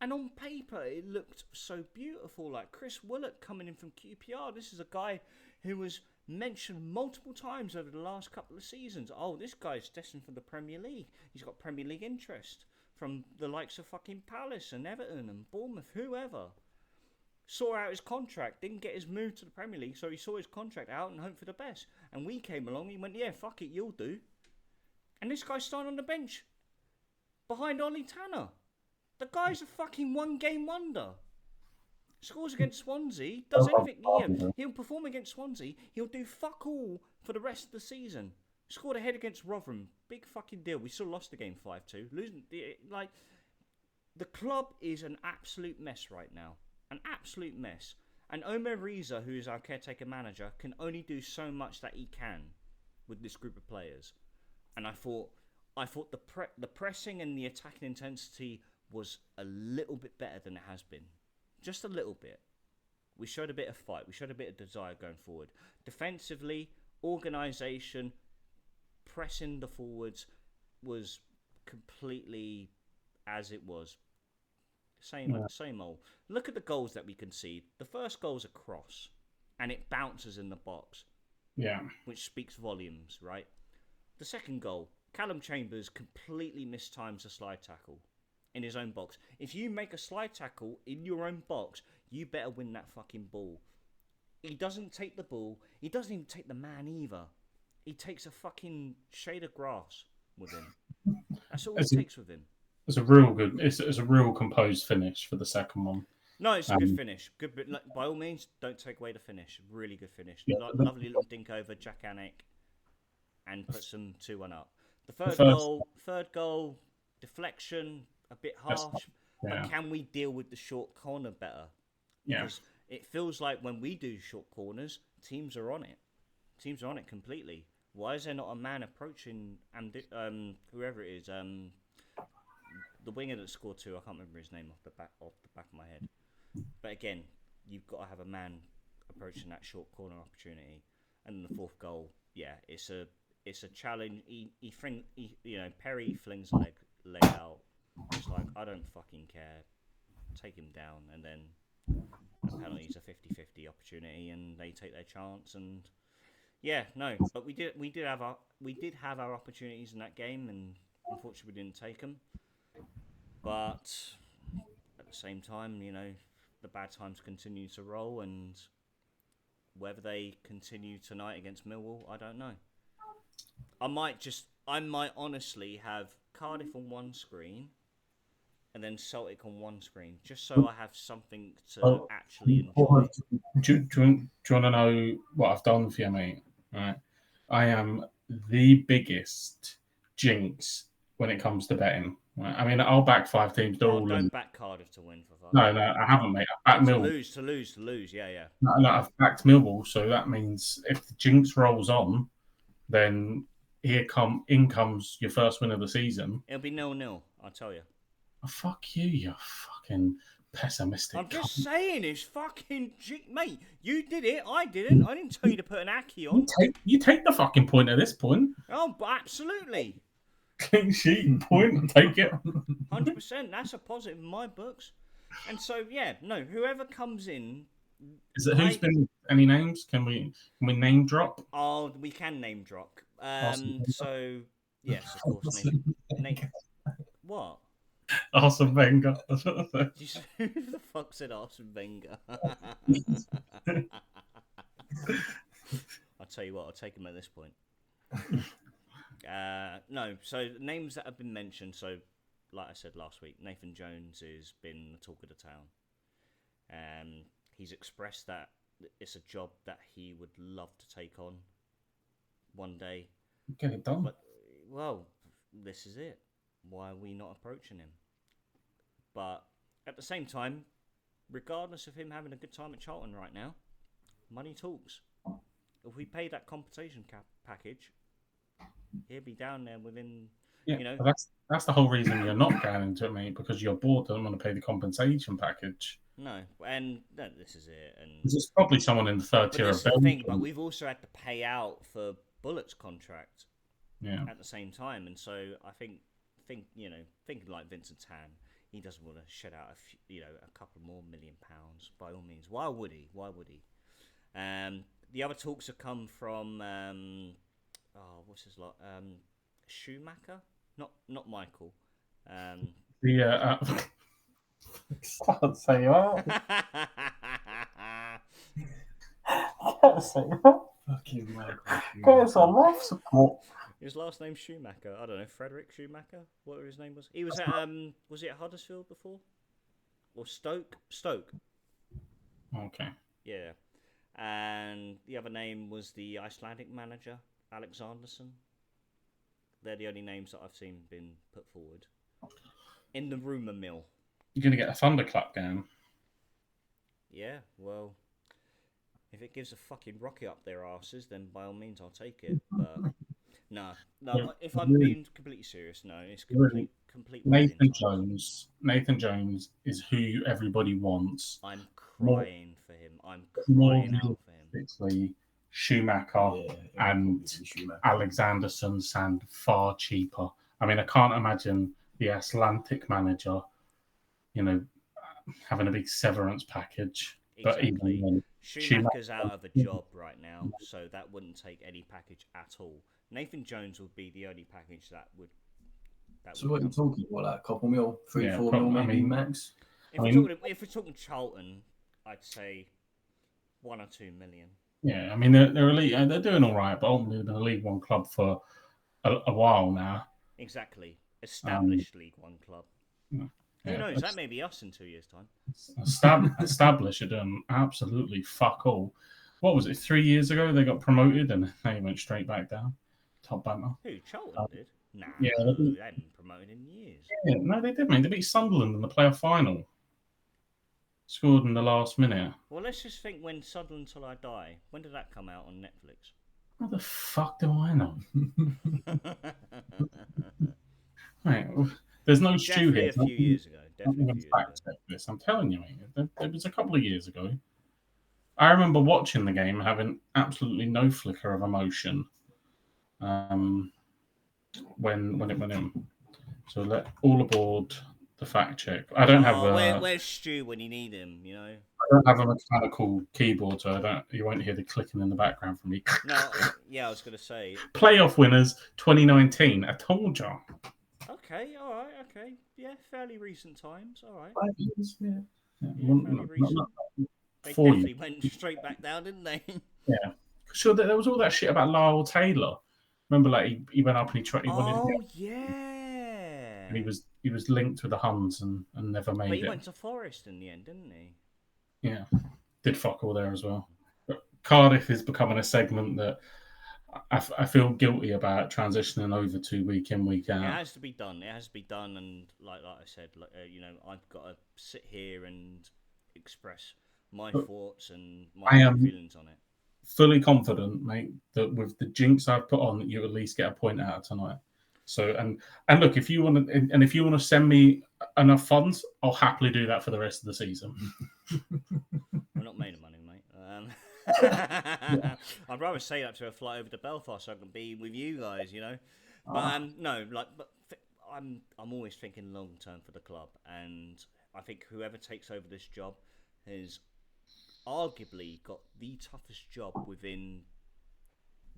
And on paper, it looked so beautiful. Like Chris Willett coming in from QPR. This is a guy who was mentioned multiple times over the last couple of seasons. Oh, this guy's destined for the Premier League. He's got Premier League interest from the likes of fucking Palace and Everton and Bournemouth, whoever. Saw out his contract, didn't get his move to the Premier League, so he saw his contract out and hoped for the best. And we came along, he went, yeah, fuck it, you'll do. And this guy's starting on the bench behind Ollie Tanner. The guy's a fucking one-game wonder. Scores against Swansea, does anything. Yeah, he'll perform against Swansea. He'll do fuck all for the rest of the season. Scored a head against Rotherham. Big fucking deal. We still lost the game 5-2. Losing, like, the club is an absolute mess right now. An absolute mess. And Omer Reza, who is our caretaker manager, can only do so much that he can with this group of players. And I thought the pressing and the attacking intensity was a little bit better than it has been. Just a little bit. We showed a bit of fight. We showed a bit of desire going forward. Defensively, organisation, pressing the forwards was completely as it was. Same old. Look at the goals that we concede. The first goal's a cross, and it bounces in the box. Yeah. Which speaks volumes, right? The second goal, Callum Chambers completely mistimes a slide tackle in his own box. If you make a slide tackle in your own box, you better win that fucking ball. He doesn't take the ball. He doesn't even take the man either. He takes a fucking shade of grass with him. That's all it takes with him. It's a real good. It's a real composed finish for the second one. No, it's a good finish. Good, but by all means, don't take away the finish. Really good finish. Yeah, lovely little dink over Jack Anik, and put some 2-1 up. The third goal, deflection, a bit harsh. Yeah. But can we deal with the short corner better? Because it feels like when we do short corners, teams are on it. Teams are on it completely. Why is there not a man approaching whoever it is? The winger that scored 2, I can't remember his name off the back of my head. But again, you've got to have a man approaching that short corner opportunity. And the fourth goal, it's a challenge. Perry flings a leg out. It's like, I don't fucking care. Take him down, and then the penalty's a 50-50 opportunity, and they take their chance. And but we did have our opportunities in that game, and unfortunately we didn't take them. But at the same time, the bad times continue to roll, and whether they continue tonight against Millwall, I don't know. I might honestly have Cardiff on one screen and then Celtic on one screen, just so I have something to actually enjoy. Do you want to know what I've done for you, mate? Right. I am the biggest jinx when it comes to betting. Right. I mean, I'll back 5 teams. Don't back Cardiff to win. No, I haven't, mate. I've backed Millwall. To lose. Yeah. No, I've backed Millwall, so that means if the jinx rolls on, then in comes your first win of the season. It'll be 0-0, I'll tell you. Oh, fuck you fucking pessimistic. I'm just saying, it's fucking... Mate, you did it, I didn't. I didn't tell you to put an Aki on. You take the fucking point at this point. Oh, but absolutely. Clean sheet point, take it. 100%, that's a positive in my books. And so, whoever comes in... Is it who's been... Any names? Can we name drop? Oh, we can name drop. So, yes, of course. What? Arsene Wenger. Who the fuck said Arsene Wenger? I'll tell you what, I'll take him at this point. No, so names that have been mentioned. So, like I said last week, Nathan Jones has been the talk of the town. He's expressed that it's a job that he would love to take on one day. Get it done. But, well, this is it. Why are we not approaching him? But at the same time, regardless of him having a good time at Charlton right now, money talks. If we pay that compensation package, he'll be down there within, That's the whole reason you're not going into it, mate, because your board doesn't want to pay the compensation package. No, and this is it. And there's probably someone in the third tier of Belgium. But we've also had to pay out for Bullett's contract at the same time. And so I think thinking like Vincent Tan, he doesn't want to shed out a couple more £1 million by all means. Why would he? The other talks have come from what's his lot? Schumacher, not Michael. Can't say that. Can't say that. Fucking Michael. Get some life support. His last name's Schumacher. I don't know, Frederick Schumacher? Whatever his name was. He was at was he at Huddersfield before? Or Stoke? Stoke. Okay. Yeah. And the other name was the Icelandic manager, Alexandersson. They're the only names that I've seen been put forward. In the rumour mill. You're going to get a thunderclap going. Yeah, well, if it gives a fucking rocket up their arses, then by all means I'll take it. But no, if I'm being completely serious, no, it's complete. Nathan Jones is who everybody wants. I'm crying for him. I'm crying out for him. Schumacher and Alexandersson sound far cheaper. I mean, I can't imagine the Icelandic manager, having a big severance package. Exactly. But even Schumacher's out of a job right now, so that wouldn't take any package at all. Nathan Jones would be the only package that would. So what are you talking about? Like a couple mil, 3-4 mil, maybe max. If we're talking Charlton, I'd say 1 or 2 million. Yeah, I mean they're elite. They're doing all right, but ultimately they've been a League One club for a while now. Exactly, established League One club. Yeah. Who knows? That may be us in 2 years' time. Established are doing absolutely fuck all. What was it? 3 years ago they got promoted and they went straight back down. Top banner. Who? Charlton did? Nah, yeah, they hadn't been promoted in years. Yeah, no, they did, mate. They beat Sunderland in the playoff final. Scored in the last minute. Well, let's just think when Sunderland Till I Die. When did that come out on Netflix? What the fuck do I know? Right, there's no Stu here. A few years ago. Definitely fact check this. I'm telling you, mate. It was a couple of years ago. I remember watching the game having absolutely no flicker of emotion. When it went in. So let all aboard the fact check. I don't have where's Stu when you need him, I don't have a mechanical keyboard, so you won't hear the clicking in the background from me. No, yeah, I was going to say. Playoff winners 2019. I told you. Okay, all right, okay. Yeah, fairly recent times, all right. 5 years, yeah. Fairly recent. They definitely went straight back down, didn't they? Yeah. Sure, there was all that shit about Lyle Taylor. Remember, like he went up and he tried. Yeah. And he was linked with the Huns and never made it. But he went to Forest in the end, didn't he? Yeah, did fuck all there as well. But Cardiff is becoming a segment that I feel guilty about transitioning over to week in, week out. It has to be done. And like I said, I've got to sit here and express my thoughts and my feelings on it. fully confident, mate, that with the jinx I've put on, that you at least get a point out of tonight. So and look, if you want to send me enough funds, I'll happily do that for the rest of the season. We're not made of money, mate. I'd rather say that to a flight over to Belfast so I can be with you guys, you know. But no, like, I'm always thinking long term for the club, and I think whoever takes over this job has arguably got the toughest job within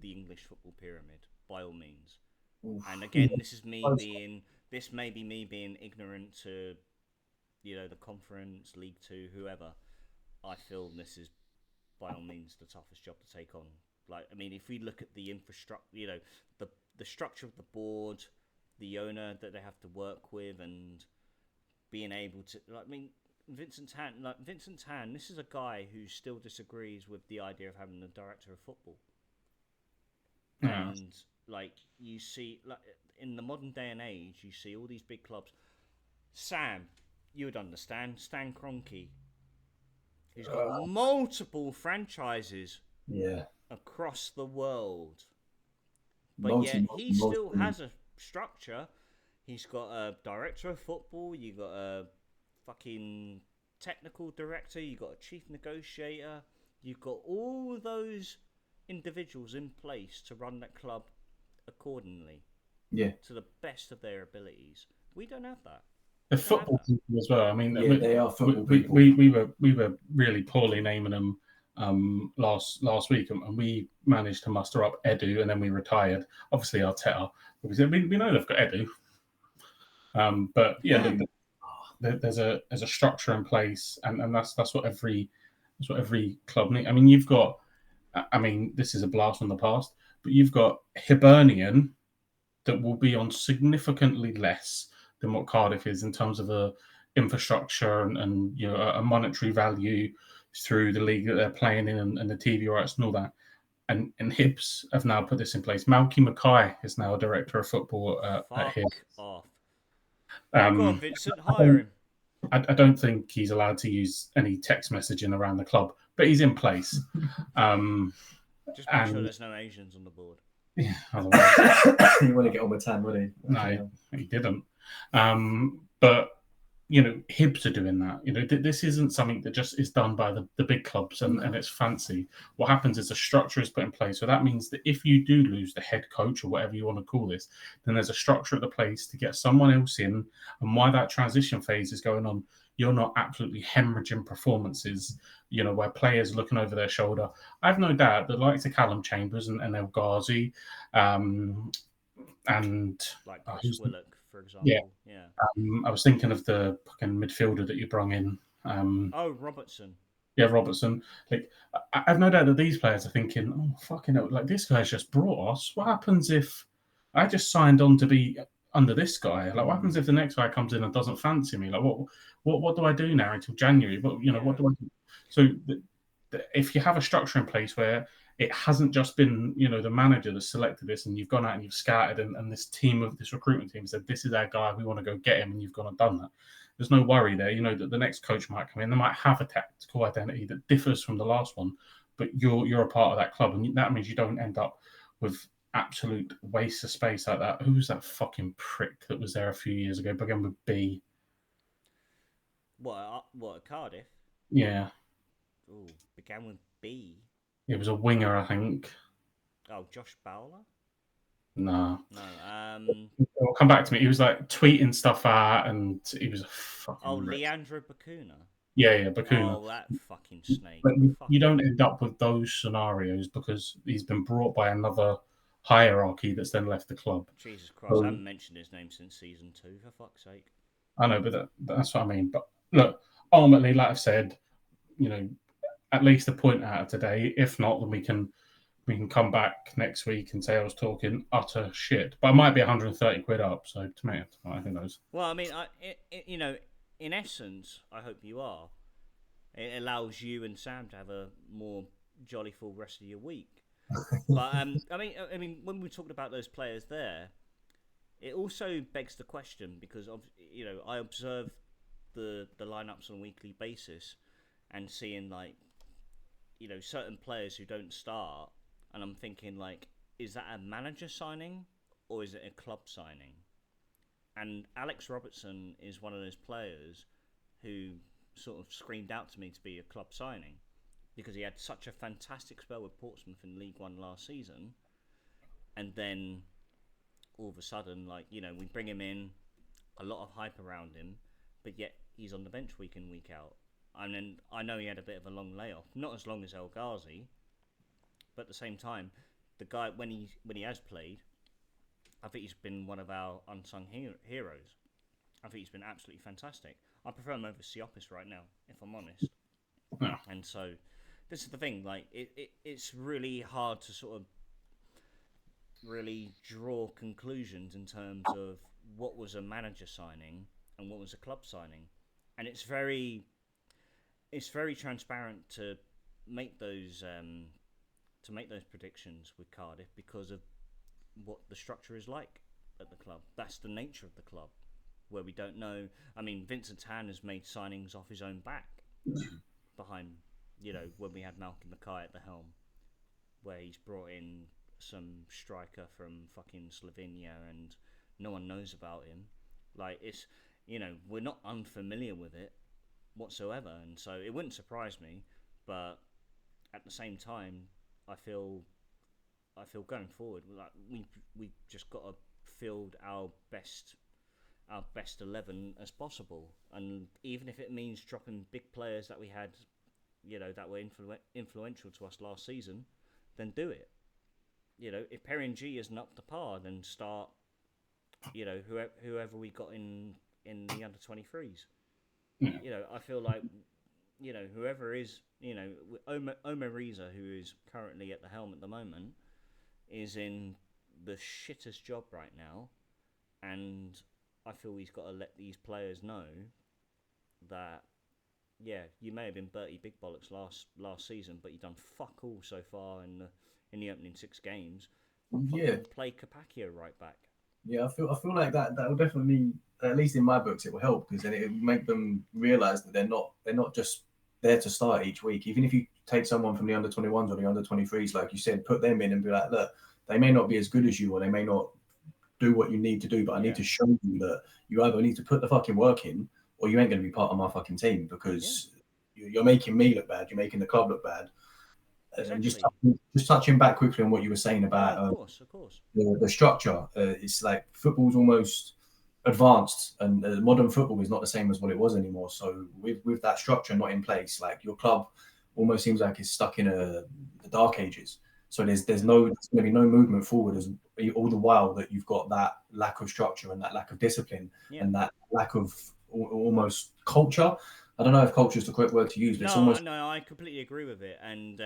the English football pyramid, by all means. And again, this may be me being ignorant to, you know, the conference, League Two, whoever. I feel this is, by all means, the toughest job to take on. Like, I mean, if we look at the infrastructure, you know, the structure of the board, the owner that they have to work with, and being able to, like, I mean, Vincent Tan, this is a guy who still disagrees with the idea of having the director of football. Yeah. And like, you see, like, in the modern day and age, you see all these big clubs. Sam, you would understand, Stan Kroenke, who's got multiple franchises across the world, but yet he still has a structure. He's got a director of football, you got a fucking technical director, you got a chief negotiator, you've got all those individuals in place to run that club accordingly, to the best of their abilities. We don't have that. The football people as well. I mean, they are football people. We were really poorly naming them last week, and we managed to muster up Edu, and then we retired. Obviously, Arteta, because we know they've got Edu. But yeah, there's a structure in place, and that's what every club needs. I mean, you've got. I mean, this is a blast from the past, but you've got Hibernian that will be on significantly less than what Cardiff is in terms of a infrastructure and you know a monetary value through the league that they're playing in and the TV rights and all that. And Hibs have now put this in place. Malky Mackay is now a director of football at Hibs. Off. Go on, Vincent, hire him. I don't think he's allowed to use any text messaging around the club, but he's in place. Just make sure there's no Asians on the board. Yeah, otherwise you want to get on with Tan, would he? No, he didn't. But you know, Hibs are doing that. You know, this isn't something that just is done by the big clubs and it's fancy. What happens is a structure is put in place. So that means that if you do lose the head coach or whatever you want to call this, then there's a structure at the place to get someone else in. And while that transition phase is going on, you're not absolutely hemorrhaging performances, you know, where players looking over their shoulder. I have no doubt that likes of Callum Chambers and El Ghazi, and like Chris Willock, for example. Yeah. I was thinking of the fucking midfielder that you brought in. Robertson. Yeah, Robertson. Like, I've no doubt that these players are thinking, oh, fucking hell, like, this guy's just brought us. What happens if I just signed on to be under this guy? Like, what happens if the next guy comes in and doesn't fancy me? Like, what do I do now until January? But, you know, what do I do? So if you have a structure in place where it hasn't just been, you know, the manager that selected this and you've gone out and you've scouted and this recruitment team said, this is our guy, we want to go get him, and you've gone and done that. There's no worry there. You know that the next coach might come in. They might have a tactical identity that differs from the last one, but you're a part of that club, and that means you don't end up with absolute waste of space like that. Who was that fucking prick that was there a few years ago? Began with B. What Cardiff? Yeah. Oh, began with B. It was a winger, I think. Oh, Josh Bowler? No. It'll come back to me. He was like tweeting stuff out, and he was a fucking. Leandro Bacuna. Yeah, Bacuna. Oh, that fucking snake. But you don't end up with those scenarios because he's been brought by another hierarchy that's then left the club. Jesus Christ, I haven't mentioned his name since season 2, for fuck's sake. I know, but that's what I mean. But look, ultimately, like I've said, you know, at least a point out of today. If not, then we can come back next week and say I was talking utter shit. But I might be 130 quid up, so tomato, who knows? Well, I mean, you know, in essence, I hope you are. It allows you and Sam to have a more jolly full rest of your week. But I mean, when we talked about those players there, it also begs the question because of, you know, I observe the lineups on a weekly basis and seeing like certain players who don't start, and I'm thinking like, is that a manager signing or is it a club signing? And Alex Robertson is one of those players who sort of screamed out to me to be a club signing, because he had such a fantastic spell with Portsmouth in League One last season, and then all of a sudden, like, we bring him in, a lot of hype around him, but yet he's on the bench week in, week out. And then I know he had a bit of a long layoff, not as long as El Ghazi, but at the same time, the guy, when he has played, I think he's been one of our unsung heroes. I think he's been absolutely fantastic. I prefer him over Siopis right now, if I'm honest. Yeah. And so, this is the thing, like, it's really hard to sort of really draw conclusions in terms of what was a manager signing and what was a club signing. And it's very transparent to make those predictions with Cardiff because of what the structure is like at the club. That's the nature of the club, where we don't know. I mean, Vincent Tan has made signings off his own back behind, when we had Malcolm Mackay at the helm, where he's brought in some striker from fucking Slovenia and no one knows about him. Like, it's, we're not unfamiliar with it whatsoever, and so it wouldn't surprise me, but at the same time, I feel going forward, like we've just got to field our best 11 as possible, and even if it means dropping big players that we had, that were influential to us last season, then do it. If Perrin G isn't up to par, then start, whoever we got in the under 23s. I feel like, whoever is, Omer Reza, who is currently at the helm at the moment, is in the shittest job right now, and I feel he's got to let these players know that, you may have been Bertie Big Bollocks last season, but you've done fuck all so far in the opening 6 games. Yeah, play Capaccio right back. Yeah, I feel like that will definitely, at least in my books, it will help, because then it will make them realise that they're not just there to start each week. Even if you take someone from the under 21s or the under 23s, like you said, put them in and be like, look, they may not be as good as you, or they may not do what you need to do, but I need to show you that you either need to put the fucking work in, or you ain't going to be part of my fucking team, because you're making me look bad, you're making the club look bad. Exactly. And just touching back quickly on what you were saying about of course. The structure, it's like football's almost advanced, and modern football is not the same as what it was anymore. So with that structure not in place, like, your club almost seems like it's stuck in the dark ages. So there's going to be no movement forward, as all the while that you've got that lack of structure and that lack of discipline and that lack of almost culture. I don't know if culture is the correct word to use, but it's almost... No, I completely agree with it, and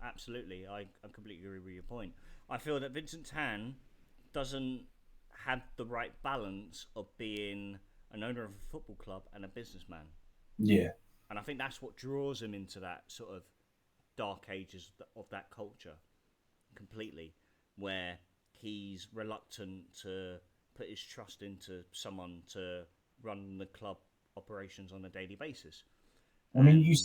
absolutely, I completely agree with your point. I feel that Vincent Tan doesn't have the right balance of being an owner of a football club and a businessman. Yeah, and I think that's what draws him into that sort of dark ages of that culture completely, where he's reluctant to put his trust into someone to run the club operations on a daily basis. I mean,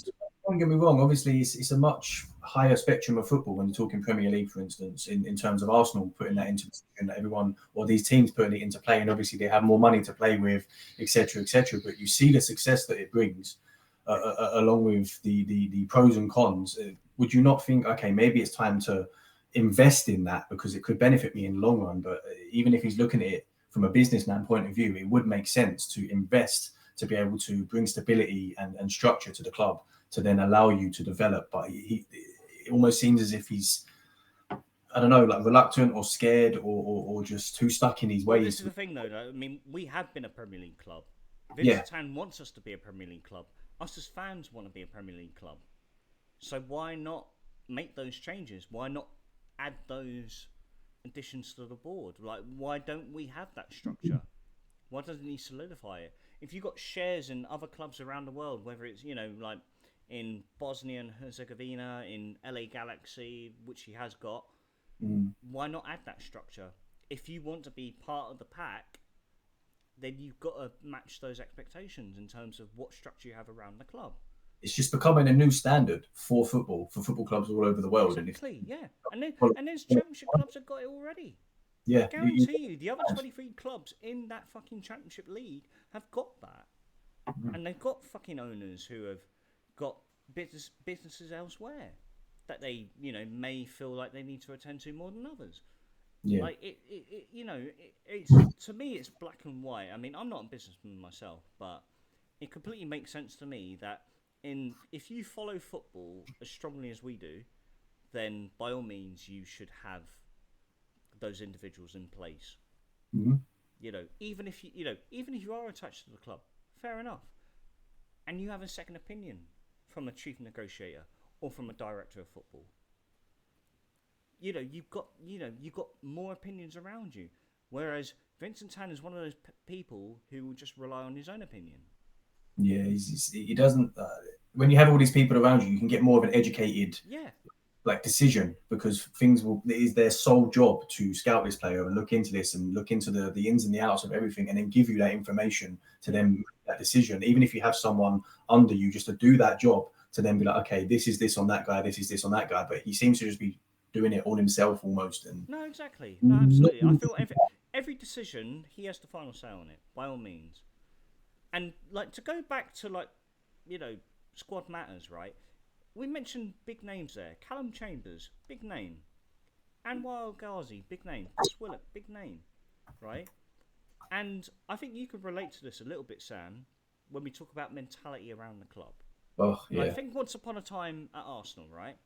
don't get me wrong, obviously it's a much higher spectrum of football when you're talking Premier League, for instance, in terms of Arsenal putting that into position, that everyone, or these teams putting it into play, and obviously they have more money to play with, etc. But you see the success that it brings, along with the pros and cons. Would you not think, okay, maybe it's time to invest in that, because it could benefit me in the long run? But even if he's looking at it from a businessman point of view, it would make sense to invest, to be able to bring stability and structure to the club, to then allow you to develop. But it almost seems as if he's, I don't know, like reluctant or scared or just too stuck in his ways. This is the thing, though. I mean, we have been a Premier League club. Vincent Tan wants us to be a Premier League club. Us as fans want to be a Premier League club. So why not make those changes? Why not add those additions to the board? Like, why don't we have that structure? Why doesn't he solidify it? If you've got shares in other clubs around the world, whether it's, like in Bosnia and Herzegovina, in LA Galaxy, which he has got, why not add that structure? If you want to be part of the pack, then you've got to match those expectations in terms of what structure you have around the club. it's just becoming a new standard for football clubs all over the world. Exactly, and there's championship clubs that got it already. Yeah, I guarantee you, the other 23 clubs in that fucking championship league have got that, and they've got fucking owners who have got businesses elsewhere that they, may feel like they need to attend to more than others. Yeah. Like it's to me, it's black and white. I mean, I'm not a businessman myself, but it completely makes sense to me that if you follow football as strongly as we do, then by all means you should have those individuals in place. Mm-hmm. Even if you are attached to the club, fair enough, and you have a second opinion from a chief negotiator or from a director of football, you've got more opinions around you. Whereas Vincent Tan is one of those people who will just rely on his own opinion. Yeah, he doesn't. When you have all these people around you, you can get more of an educated, decision, because it is their sole job to scout this player and look into this and look into the ins and the outs of everything, and then give you that information to then make that decision. Even if you have someone under you just to do that job, to then be like, okay, this is this on that guy, this is this on that guy. But he seems to just be doing it all himself almost. And no, exactly, no, absolutely. I feel every decision he has the final say on it, by all means. And to go back to squad matters, right? We mentioned big names there. Callum Chambers, big name. Anwar El Ghazi, big name. Chris Willock, big name, right? And I think you could relate to this a little bit, Sam, when we talk about mentality around the club. Oh, yeah. I think once upon a time at Arsenal, right,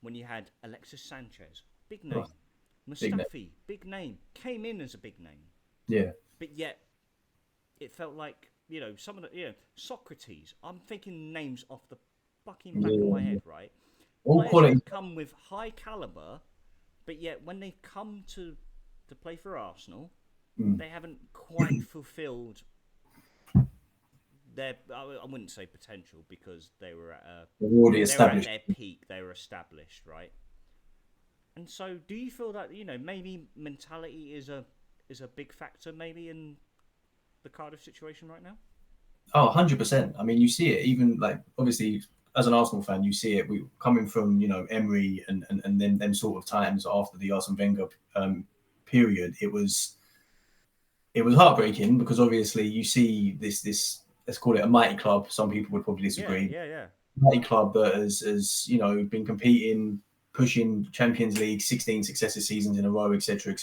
when you had Alexis Sanchez, big name. Mustafi, big name. Came in as a big name. Yeah. But yet, it felt like, some of the, Socrates. I'm thinking names off the fucking back of my head, right? All quality come with high caliber, but yet when they come to play for Arsenal, they haven't quite fulfilled their. I wouldn't say potential, because they were at their peak. They were established, right? And so, do you feel that maybe mentality is a big factor, maybe in the Cardiff situation right now? Oh, 100%. I mean, you see it even obviously as an Arsenal fan, you see it. We coming from Emery and then them sort of times after the Arsene Wenger period. It was heartbreaking, because obviously you see this let's call it a mighty club. Some people would probably disagree. Yeah. Mighty club that has been competing, pushing Champions League 16 successive seasons in a row, etc.,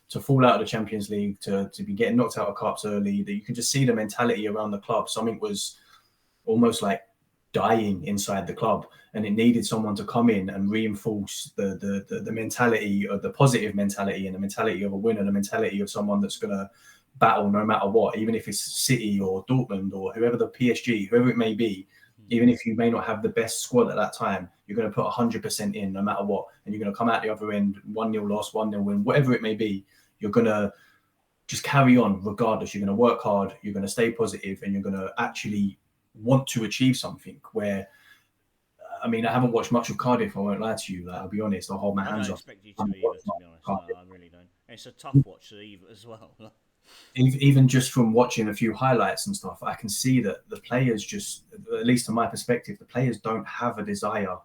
to fall out of the Champions League, to be getting knocked out of cups early. That you could just see the mentality around the club. Something was almost like dying inside the club, and it needed someone to come in and reinforce the mentality, of the positive mentality, and the mentality of a winner, the mentality of someone that's going to battle no matter what, even if it's City or Dortmund or whoever, the PSG, whoever it may be. Even if you may not have the best squad at that time, you're going to put 100% in no matter what, and you're going to come out the other end 1-0 loss, 1-0 win, whatever it may be. You're going to just carry on regardless. You're going to work hard, you're going to stay positive, and you're going to actually want to achieve something. Where, I mean, I haven't watched much of Cardiff, I won't lie to you. I'll be honest, I'll hold my hands up. I don't expect you to either, to be honest. No, I really don't. It's a tough watch as well. Even just from watching a few highlights and stuff, I can see that the players just, at least from my perspective, the players don't have a desire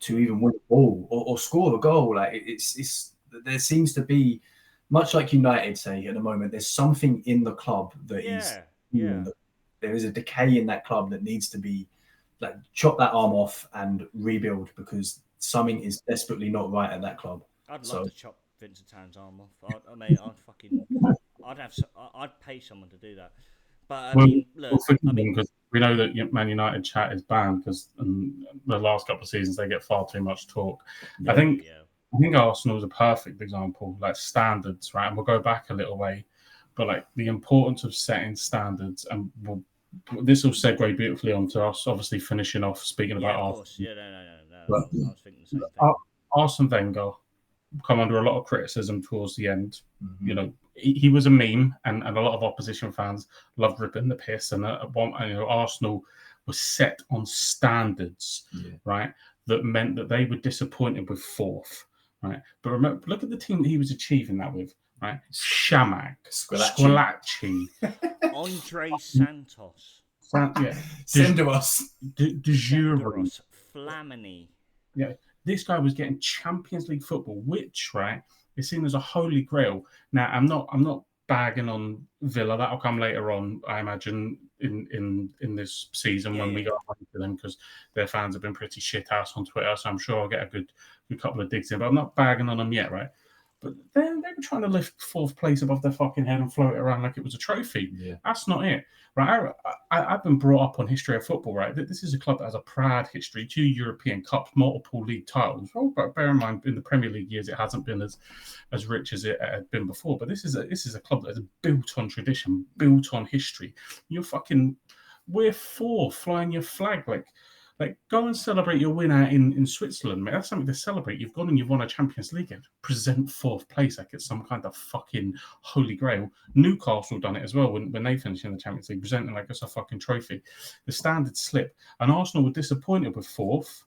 to even win a ball or score a goal. It's there seems to be, much like United say at the moment, there's something in the club that is. There is a decay in that club that needs to be chop that arm off and rebuild, because something is desperately not right at that club. I'd love to chop Vincent Tan's arm off. I'd pay someone to do that. But because we know that Man United chat is banned, because in the last couple of seasons they get far too much talk. I think Arsenal is a perfect example, standards, right? And we'll go back a little way, but the importance of setting standards, and this will segue beautifully onto us, obviously finishing off speaking about Arsenal. I was thinking the same thing. Arsene Wenger come under a lot of criticism towards the end. He was a meme, and a lot of opposition fans loved ripping the piss. And Arsenal was set on standards, right? That meant that they were disappointed with fourth, right? But remember, look at the team that he was achieving that with, right? Shamak, Squillaci, Andre Santos. Send to us. De jure. Flamini. Yeah, this guy was getting Champions League football, which, right, is seen as a holy grail. Now, I'm not bagging on Villa. That'll come later on, I imagine, in this season when we go to them, because their fans have been pretty shit ass on Twitter. So I'm sure I'll get a good couple of digs in. But I'm not bagging on them yet, right? But they were trying to lift fourth place above their fucking head and float it around like it was a trophy. Yeah. That's not it, right? I've been brought up on history of football, right? This is a club that has a proud history, 2 European Cups, multiple league titles. Well, but bear in mind, in the Premier League years, it hasn't been as rich as it had been before. But this is a club that is built on tradition, built on history. We're fourth, flying your flag like, go and celebrate your win out in Switzerland, mate. That's something to celebrate. You've gone and you've won a Champions League and present fourth place like it's some kind of fucking holy grail. Newcastle done it as well when they finished in the Champions League, presenting like it's a fucking trophy. The standard slip. And Arsenal were disappointed with fourth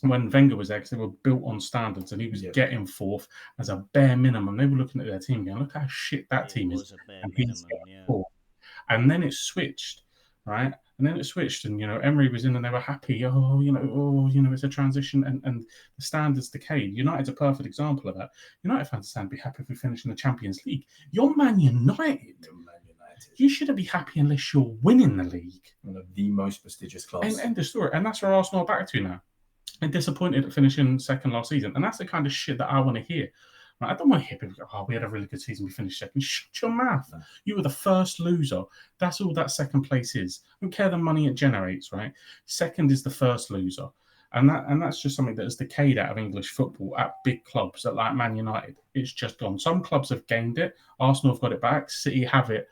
when Wenger was there, because they were built on standards and he was getting fourth as a bare minimum. They were looking at their team going, look how shit that team is. And he's fourth. And then it switched, right? And then it switched, and Emery was in, and they were happy. It's a transition, and the standards decayed. United's a perfect example of that. United fans stand be happy if we finish in the Champions League. You're Man United. You shouldn't be happy unless you're winning the league. One of the most prestigious clubs. End of story. And that's where Arsenal are back to now. And disappointed at finishing second last season, and that's the kind of shit that I want to hear. I don't want to hear people go, oh, we had a really good season, we finished second. Shut your mouth. You were the first loser. That's all that second place is. I don't care the money it generates, right? Second is the first loser. And that's just something that has decayed out of English football at big clubs like Man United. It's just gone. Some clubs have gained it. Arsenal have got it back. City have it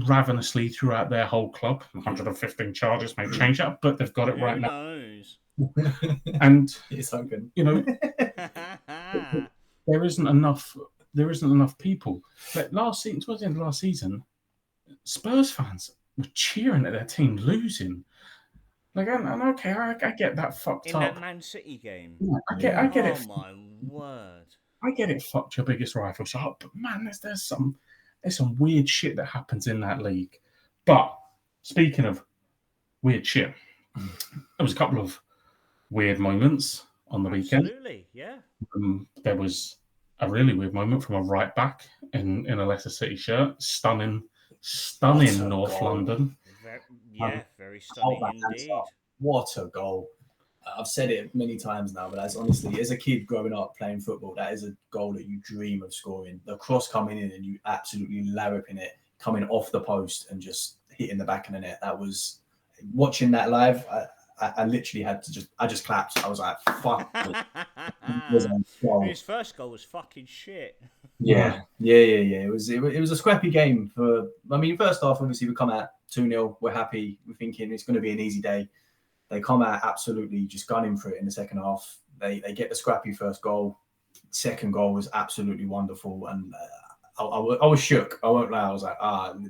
ravenously throughout their whole club. 115 charges may change that, but they've got it right now. Who knows? And it's open. There isn't enough people. Like towards the end of last season, Spurs fans were cheering at their team losing. Like, and okay, I get that fucked up. In that Man City game. Yeah, I get it. Oh my word! I get it. Fucked your biggest rivals up, but man, there's some weird shit that happens in that league. But speaking of weird shit, there was a couple of weird moments on the weekend. Absolutely, yeah. There was a really weird moment from a right back in a Leicester City shirt. Stunning North London. Very stunning indeed. What a goal. I've said it many times now, but as a kid growing up playing football, that is a goal that you dream of scoring. The cross coming in and you absolutely larruping it, coming off the post and just hitting the back of the net. That was, watching that live, I literally had to just clapped. I was like, fuck. His first goal was fucking shit. Yeah. It was a scrappy game. First half, obviously, we come out 2-0. We're happy. We're thinking it's going to be an easy day. They come out absolutely just gunning for it in the second half. They get the scrappy first goal. Second goal was absolutely wonderful. And I was shook. I won't lie. I was like,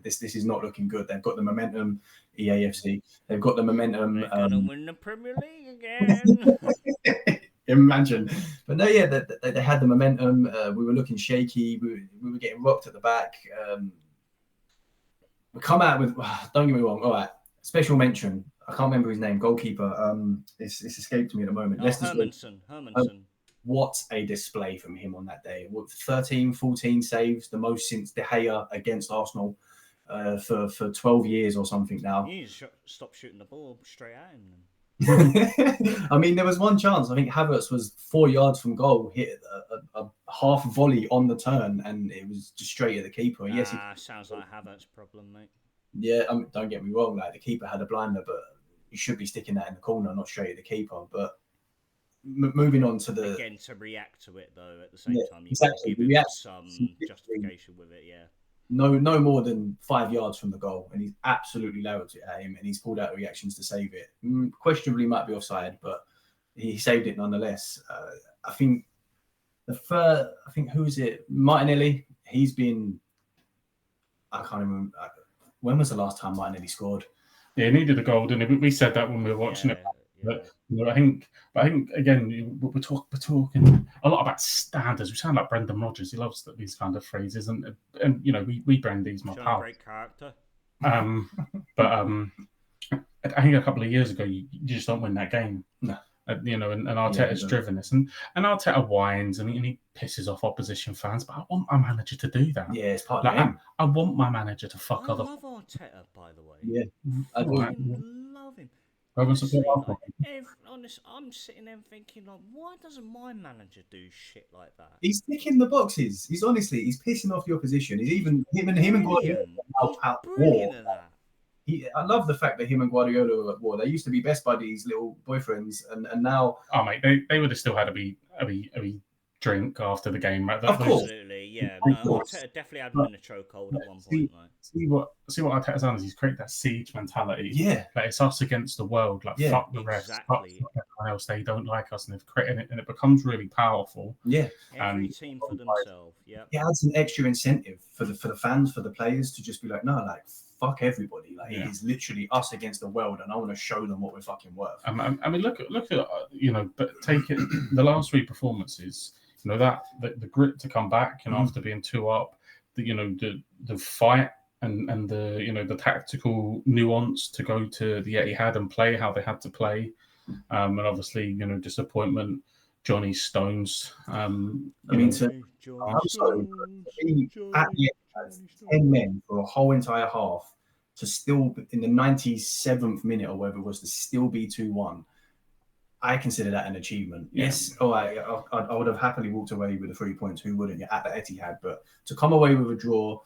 this is not looking good. They've got the momentum. EAFC. They've got the momentum. They're going to win the Premier League again. Imagine. But no, yeah, they had the momentum. We were looking shaky. We were getting rocked at the back. We come out with, don't get me wrong, all right, special mention. I can't remember his name, goalkeeper. It's escaped me at the moment. Hermanson. What a display from him on that day. 13, 14 saves, the most since De Gea against Arsenal. For 12 years or something now. You need to stop shooting the ball straight at him. I mean, there was one chance. I think Havertz was 4 yards from goal, hit a half volley on the turn, and it was just straight at the keeper. Yes, sounds like Havertz's problem, mate. Yeah, don't get me wrong. Like, the keeper had a blinder, but you should be sticking that in the corner, not straight at the keeper. But moving on to the again to react to it though. At the same time, you exactly. give him some justification with it. Yeah. No more than 5 yards from the goal, and he's absolutely lowered it at him, and he's pulled out reactions to save it. Questionably might be offside, but he saved it nonetheless. I think who is it? Martinelli. He's been. I can't remember. When was the last time Martinelli scored? Yeah, he needed a goal, didn't he? We said that when we were watching it. But I think again, we're talking a lot about standards. We sound like Brendan Rodgers. He loves these kind of phrases, and we Brendy's my pal. Great character. But I think a couple of years ago, you just don't win that game. No. And Arteta's driven this, and Arteta whines and he pisses off opposition fans. But I want my manager to do that. Yeah, it's part of him. I want my manager to fuck I other. love Arteta, by the way. Yeah, I love him. Honestly, honest, I'm sitting there thinking, like, why doesn't my manager do shit like that? He's ticking the boxes. He's pissing off the opposition. He's even him and Guardiola are brilliant at that. I love the fact that him and Guardiola were at war. They used to be best buddies, little boyfriends, and now. Oh mate, they would have still had a wee drink after the game, right? Of course. Absolutely, yeah. No, Arteta definitely had him in a chokehold at one point. See what Arteta's done is he's created that siege mentality. Yeah, like it's us against the world. Like fuck the rest, fuck everyone else. They don't like us, and they've created it, and it becomes really powerful. Yeah, every team for themselves. Yeah, it adds an extra incentive for the fans, for the players to just be like, no, like fuck everybody. Like it is literally us against the world, and I want to show them what we're fucking worth. I mean, look at but take it the last three performances. That the grit to come back, after being 2 up, the fight and the the tactical nuance to go to the Etihad and play how they had to play, and obviously disappointment, Johnny Stones. I'm sorry, at the Etihad, 10 men for a whole entire half to still in the 97th minute or whatever it was to still be 2-1. I consider that an achievement. Yeah. Yes, I would have happily walked away with the 3 points. Who wouldn't? At the Etihad, but to come away with a draw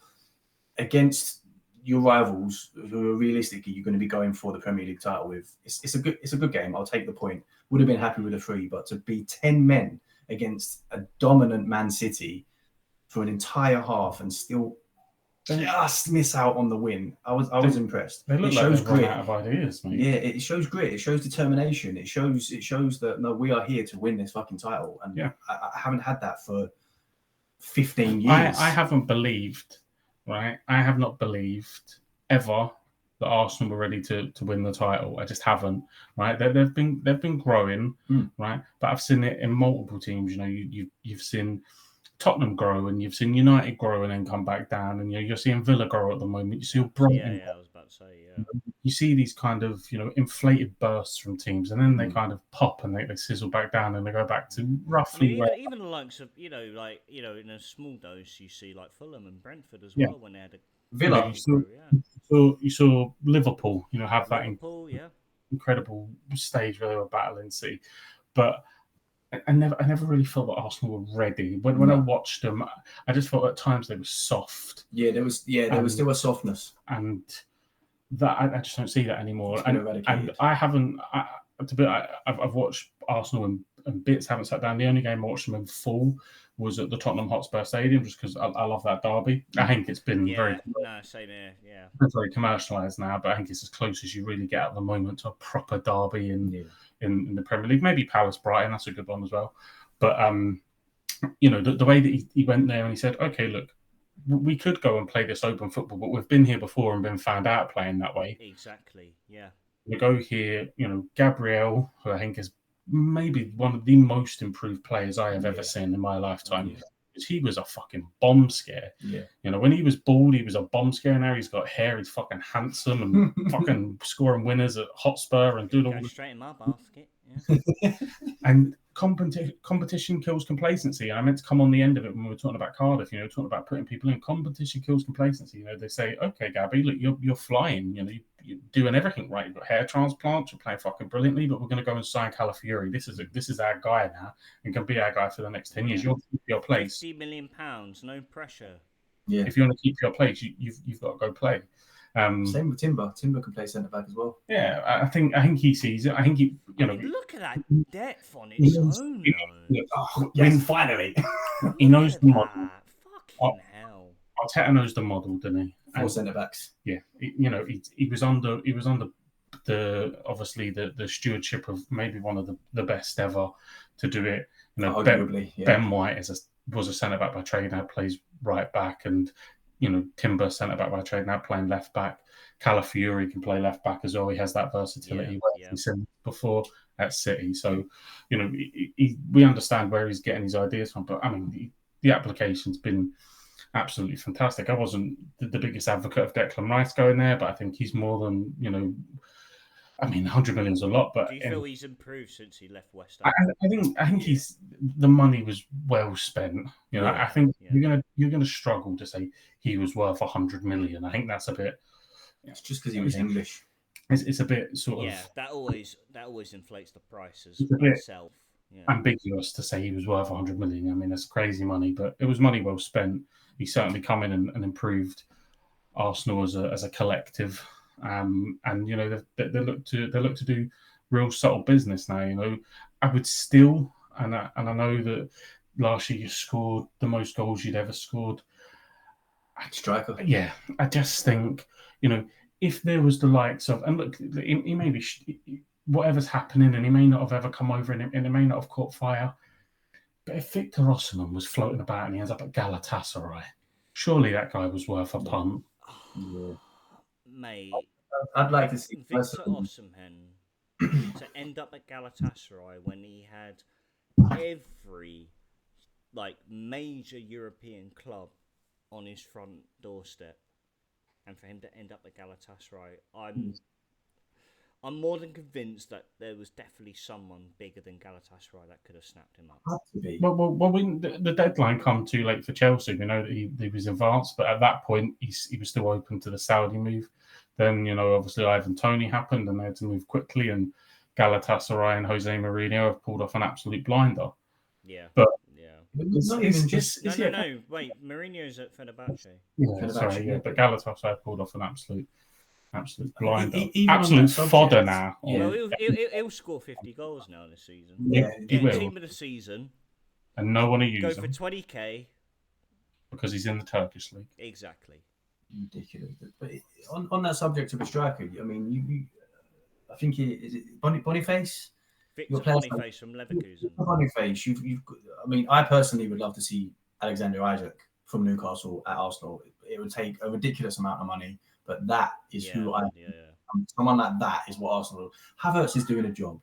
against your rivals, who are realistically you're going to be going for the Premier League title with, it's a good game. I'll take the point. Would have been happy with a 3, but to be 10 men against a dominant Man City for an entire half and still just miss out on the win. I was impressed. They look like they've run out of ideas, mate. Yeah, it shows grit. It shows determination. It shows that no, we are here to win this fucking title. And I haven't had that for 15 years. I haven't believed, right? I have not believed ever that Arsenal were ready to win the title. I just haven't, right? They've been growing, right? But I've seen it in multiple teams. You've seen Tottenham grow, and you've seen United grow and then come back down, and you're seeing Villa grow at the moment. You see Brighton. Yeah, I was about to say, yeah. You see these kind of inflated bursts from teams, and then they kind of pop and they sizzle back down, and they go back to roughly. Even the likes of in a small dose, you see like Fulham and Brentford as well when they had a Villa. You saw Liverpool, have that incredible stage where they were battling City, but. I never really felt that Arsenal were ready. When I watched them, I just felt at times they were soft. Yeah, there was still a softness, and that I just don't see that anymore. And I haven't. I've watched Arsenal in bits. Haven't sat down. The only game I watched them in full was at the Tottenham Hotspur Stadium, just because I love that derby. I think it's been same here. Yeah, very commercialised now, but I think it's as close as you really get at the moment to a proper derby in the Premier League. Maybe Palace Brighton, that's a good one as well. But the way that he went there and he said, okay, look, we could go and play this open football, but we've been here before and been found out playing that way. Exactly. Yeah. We go here, Gabriel, who I think is maybe one of the most improved players I have ever seen in my lifetime. Yeah. He was a fucking bomb scare. Yeah. When he was bald, he was a bomb scare. Now he's got hair. He's fucking handsome and fucking scoring winners at Hotspur and doing all this. Straight in my basket. Yeah. And competition kills complacency. And I meant to come on the end of it when we were talking about Cardiff. Talking about putting people in. Competition kills complacency. They say, okay, Gabby, look, you're flying. You're doing everything right. You've got hair transplants. You're playing fucking brilliantly. But we're going to go and sign Calafiori. This is our guy now, and can be our guy for the next 10 years. You'll keep your place. £50 million, no pressure. Yeah. If you want to keep your place, you've got to go play. Same with Timber. Timber can play centre back as well. Yeah, I think he sees it. I think he, look at that depth on its own. Finally. He knows the model. Fucking hell. Arteta knows the model, doesn't he? 4 centre backs. Yeah, he was under the stewardship of maybe one of the best ever to do it. Arguably, Ben White was a centre back by trade, now plays right back, and Timber centre back by trade, now playing left back. Calafiori can play left back as well. He has that versatility. We've seen before at City, so we understand where he's getting his ideas from. But I mean, the application's been absolutely fantastic. I wasn't the biggest advocate of Declan Rice going there, but I think he's more than I mean, 100 million is a lot, but Do you feel he's improved since he left West I Ham? think the money was well spent. I think you're gonna struggle to say he was worth 100 million. I think that's a bit. It's just because he was English. It's a bit sort of. That always inflates the prices It's a bit itself. ambiguous to say he was worth 100 million. I mean, that's crazy money, but it was money well spent. He certainly come in and improved Arsenal as a collective. And they look to do real subtle business now. I would still, and I know that last year you scored the most goals you'd ever scored. Striker. Yeah, I just think if there was the likes of, and look, he may be whatever's happening, and he may not have ever come over, and it may not have caught fire. But if Victor Osimhen was floating about and he ends up at Galatasaray, surely that guy was worth a punt. Yeah. Mate, I'd like to see Victor Osimhen to end up at Galatasaray when he had every major European club on his front doorstep, and for him to end up at Galatasaray, I'm more than convinced that there was definitely someone bigger than Galatasaray that could have snapped him up. Had to be. Well, the deadline come too late for Chelsea. We know that he was advanced, but at that point, he was still open to the Saudi move. Then, obviously Ivan Toney happened, and they had to move quickly, and Galatasaray and Jose Mourinho have pulled off an absolute blinder. Yeah. But it's not even just... No. Wait, Mourinho's at Fenerbahce. Yeah, sorry, yeah. But Galatasaray pulled off an absolute blinder. Absolute fodder now. Yeah. Well, he'll score 50 goals now this season. Yeah, he will. Team of the season. And no one will use him. Go for 20k. Because he's in the Turkish league. Exactly. Ridiculous. But on that subject of a striker, I mean, I think is it Boniface? Victor Boniface from Leverkusen. Boniface, I mean, I personally would love to see Alexander Isak from Newcastle at Arsenal. It would take a ridiculous amount of money, but that is who I. Someone like that is what Arsenal. Havertz is doing a job,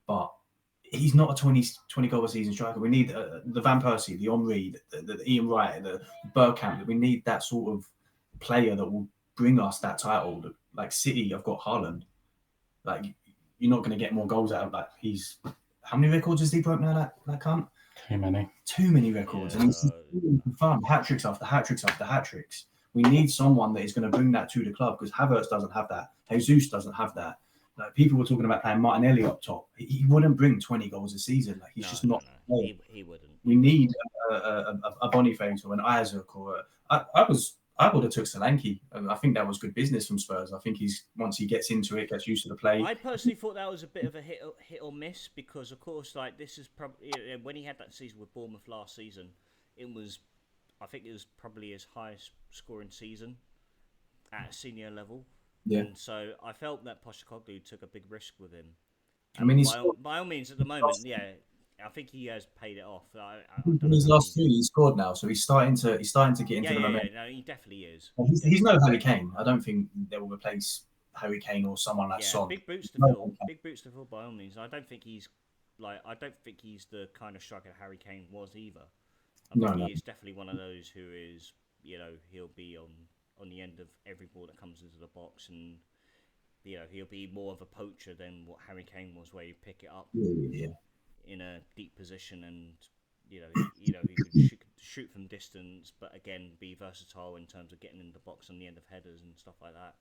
but he's not a 20 goal a season striker. We need the Van Persie, the Henry, the Ian Wright, the Bergkamp. We need that sort of player that will bring us that title. Like City, have got Haaland. Like, you're not going to get more goals out of that. How many records has he broke now? That cunt. Too many records. And it's fun. Hat tricks after hat tricks after hat tricks. We need someone that is going to bring that to the club, because Havertz doesn't have that. Jesus doesn't have that. Like, people were talking about playing Martinelli up top. He wouldn't bring 20 goals a season. Like, he's just not. No. He wouldn't. We need a Boniface or an Isaac or I would have took Solanke. I think that was good business from Spurs. I think once he gets into it, gets used to the play. I personally thought that was a bit of a hit or miss, because of course, this is probably when he had that season with Bournemouth last season, I think it was probably his highest scoring season at a senior level. Yeah. And so I felt that Postecoglou took a big risk with him. And I mean, by all means, at the moment, I think he has paid it off. In his last two, he scored now, so he's starting to get into the momentum. No, he definitely is. He's no Harry Kane. I don't think they will replace Harry Kane or someone like Son. Big boots to fill. Big boots to fill by all means. I don't think he's the kind of striker Harry Kane was either. I think he's definitely one of those who is, he'll be on the end of every ball that comes into the box, and he'll be more of a poacher than what Harry Kane was, where you pick it up. Yeah. In a deep position, and he could shoot from distance, but again be versatile in terms of getting in the box on the end of headers and stuff like that,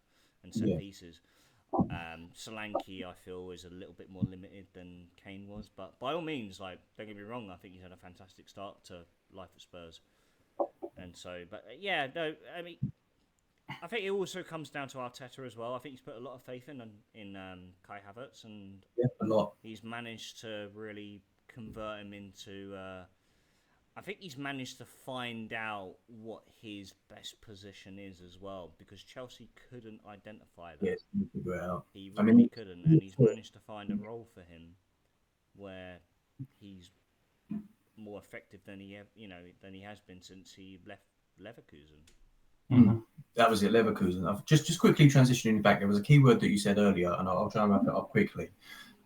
and set pieces. Solanke, I feel, is a little bit more limited than Kane was, but by all means, don't get me wrong, I think he's had a fantastic start to life at Spurs, and so, but I mean, I think it also comes down to Arteta as well. I think he's put a lot of faith in Kai Havertz, and a lot. He's managed to really convert him into. I think he's managed to find out what his best position is as well, because Chelsea couldn't identify that. Yes, figure it out. He really couldn't, and he's managed to find a role for him where he's more effective than he has been since he left Leverkusen. Mm-hmm. That was it, Leverkusen. Just quickly transitioning back, there was a key word that you said earlier, and I'll try and wrap it up quickly.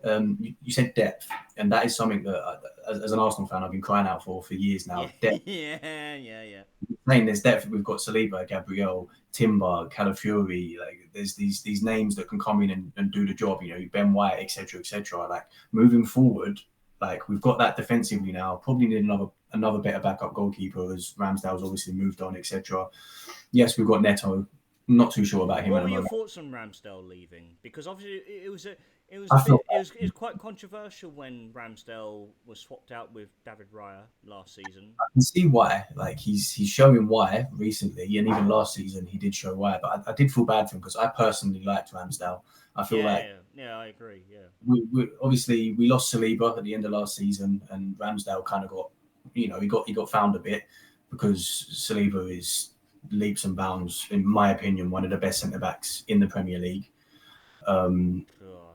You said depth, and that is something that, as an Arsenal fan, I've been crying out for years now. Depth. Yeah. Saying there's depth. We've got Saliba, Gabriel, Timber, Calafiori. Like there's these names that can come in and do the job. Ben White, etc., etc. Like moving forward, like we've got that defensively now. Probably need another better backup goalkeeper as Ramsdale's obviously moved on, etc. Yes, we've got Neto. Not too sure about him. What were your thoughts on Ramsdale leaving? Because obviously it was quite controversial when Ramsdale was swapped out with David Raya last season. I can see why. Like he's showing why recently, and even last season he did show why. But I did feel bad for him because I personally liked Ramsdale. I feel I agree. Yeah, we obviously we lost Saliba at the end of last season, and Ramsdale kind of got, he got found a bit because Saliba is leaps and bounds, in my opinion, one of the best centre backs in the Premier League. I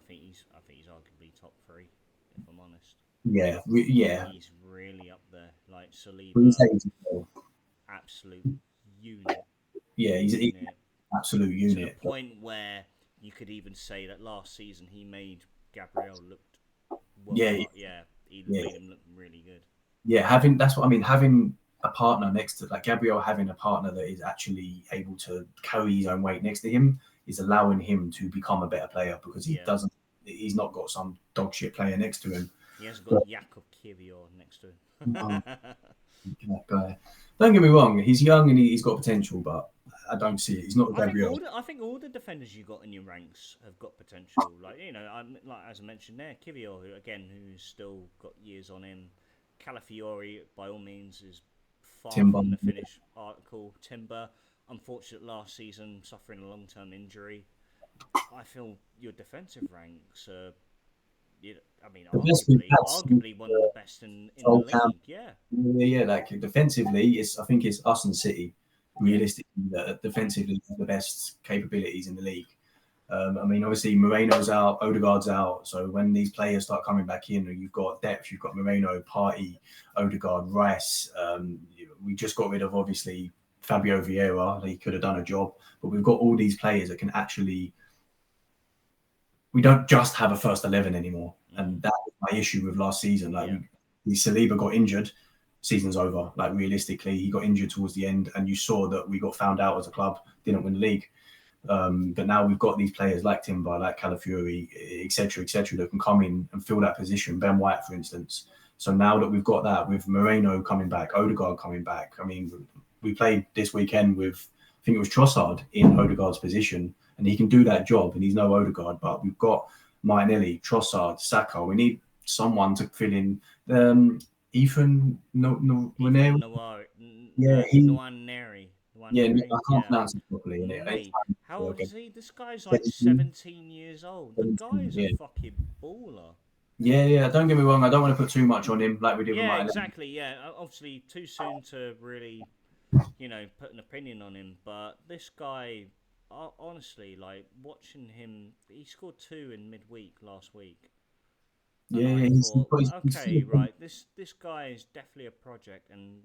think he's arguably top 3, if I'm honest. Yeah. He's really up there. Like Saliba, absolute unit. Yeah, he's an absolute unit. To the point where you could even say that last season he made Gabriel look. He made him look really good. Yeah, having a partner next to, like Gabriel, having a partner that is actually able to carry his own weight next to him is allowing him to become a better player, because he's not got some dog shit player next to him. He hasn't got Jakub Kiwior next to him. That guy. Don't get me wrong, he's young and he's got potential, but I don't see it. He's not Gabriel. I think all the defenders you got in your ranks have got potential. Like as I mentioned there, Kiwior, who's still got years on him. Calafiori, by all means, is far from the finished article. Timber, unfortunate last season, suffering a long-term injury. I feel your defensive ranks are, arguably one of the best in the league. Yeah, like defensively, I think it's us and City. Realistically, defensively, the best capabilities in the league. Obviously Moreno's out, Odegaard's out. So when these players start coming back in, you've got depth, you've got Moreno, Partey, Odegaard, Rice. We just got rid of, obviously, Fabio Vieira. He could have done a job. But we've got all these players that can actually... We don't just have a first 11 anymore. And that was my issue with last season. Saliba got injured, season's over. Like, realistically, he got injured towards the end. And you saw that we got found out as a club, didn't win the league. But now we've got these players like Timber, like Calafiori, etc., that can come in and fill that position. Ben White, for instance. So now that we've got that, with Moreno coming back, Odegaard coming back. We played this weekend with, I think it was Trossard in Odegaard's position, and he can do that job. And he's no Odegaard, but we've got Martinelli, Trossard, Saka. We need someone to fill in. Ethan Noir. Yeah, Nwaneri. Yeah, I can't pronounce it properly. Mate, how old is he? This guy's like 17 years old. The guy's a fucking baller. Yeah, don't get me wrong. I don't want to put too much on him like we did with Martinelli. Exactly. Yeah, obviously too soon to really, put an opinion on him. But this guy, honestly, like watching him, he scored 2 in midweek last week. This guy is definitely a project and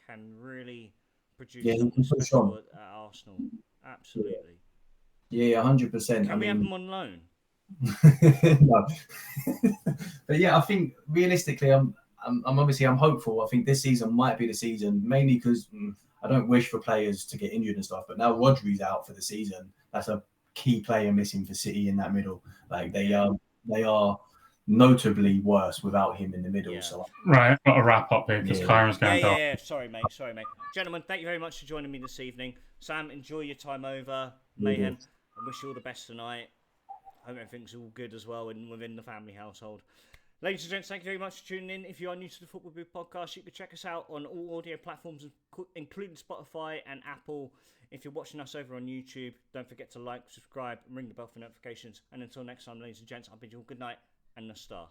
can really produce something special at Arsenal. Absolutely. Yeah, 100%. Can we have him on loan? No. But yeah, I think realistically, I'm hopeful. I think this season might be the season, mainly because I don't wish for players to get injured and stuff. But now Rodri's out for the season. That's a key player missing for City in that middle. Like they are notably worse without him in the middle. Yeah. So right, I've got to wrap up here because Kyron's going down. Yeah. Sorry, mate. Gentlemen, thank you very much for joining me this evening. Sam, enjoy your time over. Mayhem. I wish you all the best tonight. Hope everything's all good as well within the family household. Ladies and gents, thank you very much for tuning in. If you are new to the Football Booth podcast, you can check us out on all audio platforms, including Spotify and Apple. If you're watching us over on YouTube, don't forget to like, subscribe, and ring the bell for notifications. And until next time, ladies and gents, I bid you all good night and a star.